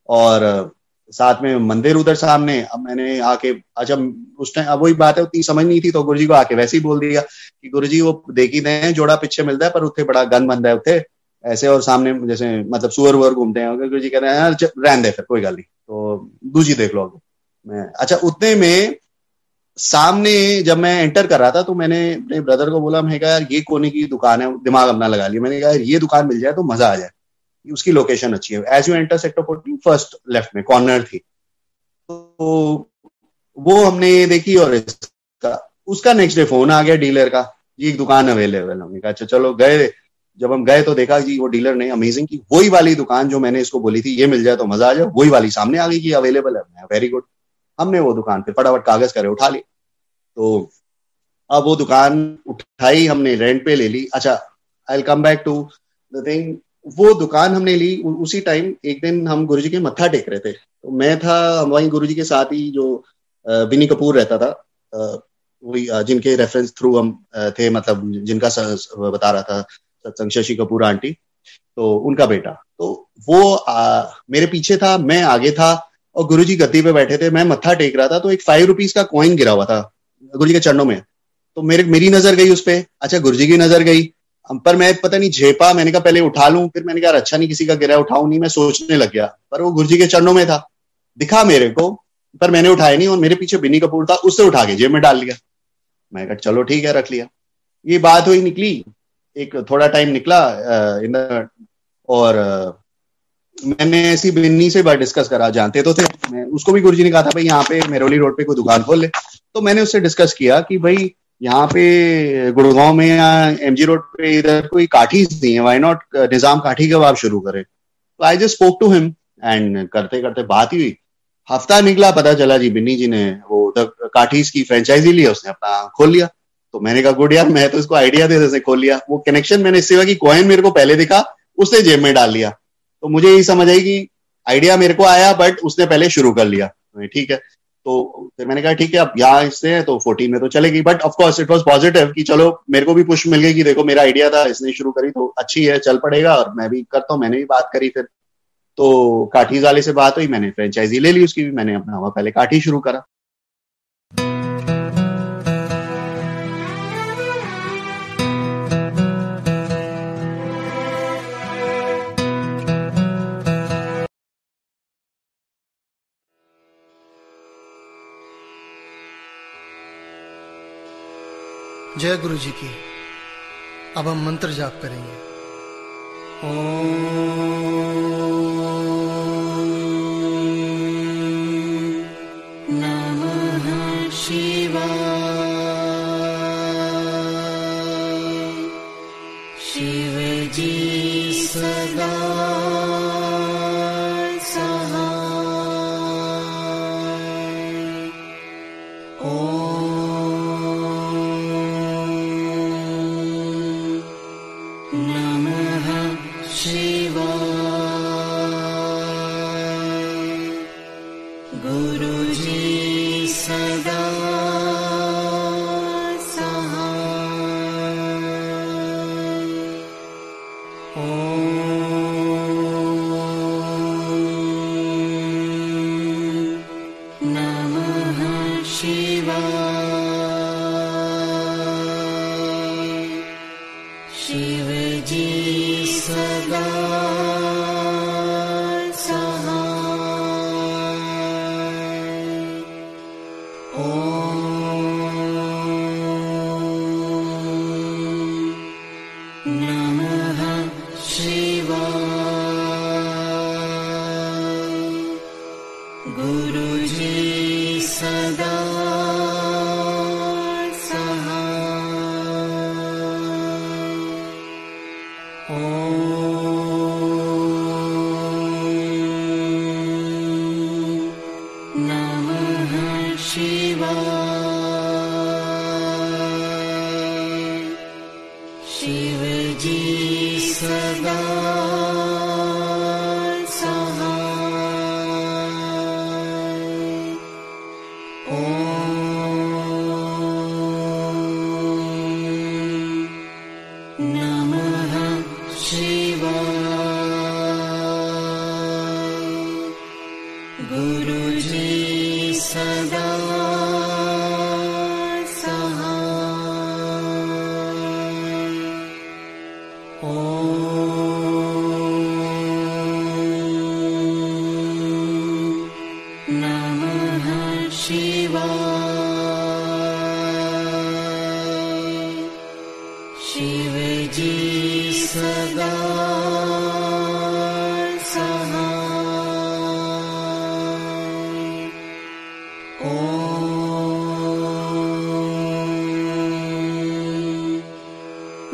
और साथ में मंदिर उधर सामने। अब मैंने आके, अच्छा उस टाइम अब वही बात है उतनी समझ नहीं थी, तो गुरुजी को आके वैसे ही बोल दिया कि गुरुजी वो देखी दे जोड़ा पीछे मिलता है, पर उठे बड़ा गन बंद है उठे ऐसे, और सामने जैसे मतलब सुअर वुअर घूमते हैं। गुरुजी कह रहे हैं यार रहने दे फिर कोई गल नहीं, तो दूसरी देख लो। मैं अच्छा उतने में सामने जब मैं एंटर कर रहा था, तो मैंने अपने ब्रदर को बोला, मैं कहा यार ये कोने की दुकान है, दिमाग अपना लगा लिया। मैंने कहा यार ये दुकान मिल जाए तो मजा आ जाए। उसकी लोकेशन अच्छी है। As you enter sector 14 first left में कॉर्नर थी, तो वो हमने देखी। और उसका नेक्स्ट डे फोन आ गया डीलर का, जी एक दुकान अवेलेबल। हमने कहा अच्छा चलो गए। जब हम गए तो देखा जी वो डीलर ने अमेजिंग की, वही वाली दुकान जो मैंने इसको बोली थी ये मिल जाए तो मजा आ जाए, वही वाली सामने आ गई कि अवेलेबल है। Very good. हमने वो दुकान पे फटाफट कागज करे उठा ली। तो अब वो दुकान उठाई, हमने रेंट पे ले ली। अच्छा, I will come back to the thing. वो दुकान हमने ली उसी टाइम। एक दिन हम गुरुजी के मत्था टेक रहे थे, तो मैं था वहीं गुरुजी के साथ ही जो विनी कपूर रहता था, वही जिनके रेफरेंस थ्रू हम थे, मतलब जिनका बता रहा था सत्संग, शशि कपूर आंटी, तो उनका बेटा। तो वो मेरे पीछे था, मैं आगे था, और गुरुजी गद्दी पे बैठे थे, मैं मत्था टेक रहा था। तो एक 5 रुपीज का कॉइन गिरा हुआ था गुरुजी के चरणों में, तो मेरी नजर गई उस पे। अच्छा, गुरुजी की नजर गई, पर मैं पता नहीं झेपा, मैंने कहा पहले उठा लूं, फिर मैंने कहा अच्छा नहीं किसी का गिरा उठाऊं नहीं, मैं सोचने लग गया। पर वो गुरुजी के चरणों में था, दिखा मेरे को, पर मैंने उठाया नहीं। और मेरे पीछे बिनी कपूर था, उससे उठा के जेब में डाल लिया। मैं कहा चलो ठीक है, रख लिया। ये बात हुई, निकली, एक थोड़ा टाइम निकला और मैंने ऐसी बिन्नी से बात डिस्कस करा, जानते तो थे, मैं उसको भी गुरुजी ने कहा था भाई यहाँ पे मेरोली रोड पे कोई दुकान खोल ले। तो मैंने उससे डिस्कस किया कि भाई यहाँ पे गुड़गांव में या एमजी रोड पे इधर कोई काठी नहीं है, व्हाई नॉट निजाम काठी कबाब शुरू करे। तो I just spoke to him and करते करते बात ही हुई। हफ्ता निकला, पता चला जी बिन्नी जी ने वो काठीज की फ्रेंचाइजी ली, उसने अपना खोल लिया। तो मैंने कहा गुड यार, मैं तो इसको आइडिया दे से खोल लिया। वो कनेक्शन मैंने इससे हुआ कि कॉइन मेरे को पहले दिखा, उसने जेब में डाल लिया। तो मुझे यही समझ आई कि आइडिया मेरे को आया, बट उसने पहले शुरू कर लिया। ठीक है, तो फिर मैंने कहा ठीक है, अब यहाँ इससे है तो 14 में तो चलेगी। But of course it was positive कि चलो मेरे को भी पुश मिल गई कि देखो मेरा आइडिया था, इसने शुरू करी तो अच्छी है, चल पड़ेगा, और मैं भी करता हूँ। मैंने भी बात करी, फिर तो काठीज वाले से बात हुई, मैंने फ्रेंचाइजी ले ली उसकी भी। मैंने अपना वहां पहले काठी शुरू करा। जय गुरु जी की। अब हम मंत्र जाप करेंगे। नमः शिवाय। शिव जी सदा शिव जी सदा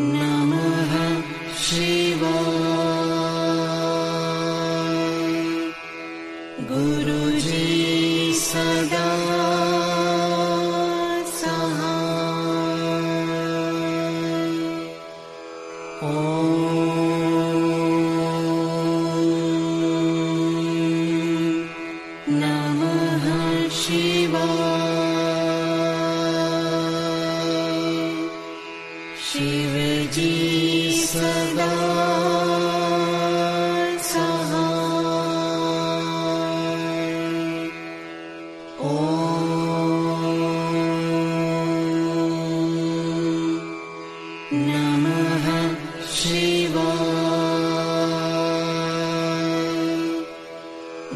नमः शिवाय। गुरुजी सदा शिवजी सदा सहाय। ॐ नमः शिवाय।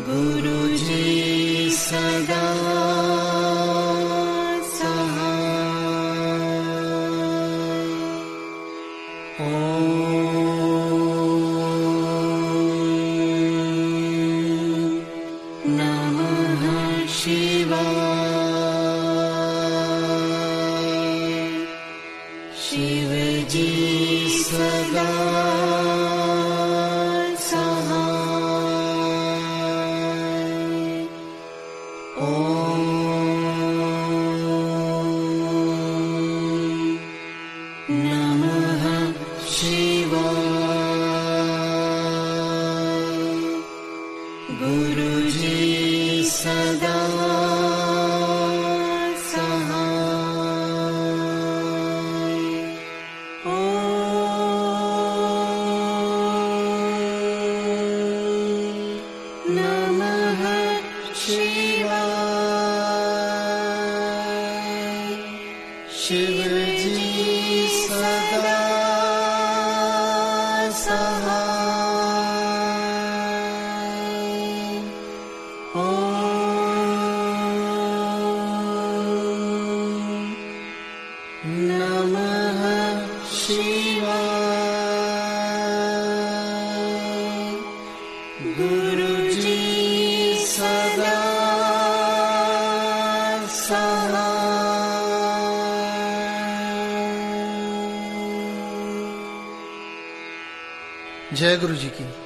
गुरुजी सदा शिवजी सदा सहाय। ॐ नमः शिवाय। गुरुजी सदा शिवजी सदा सहाय। ॐ नमः शिवाय। गुरुजी सदा जय गुरु जी की।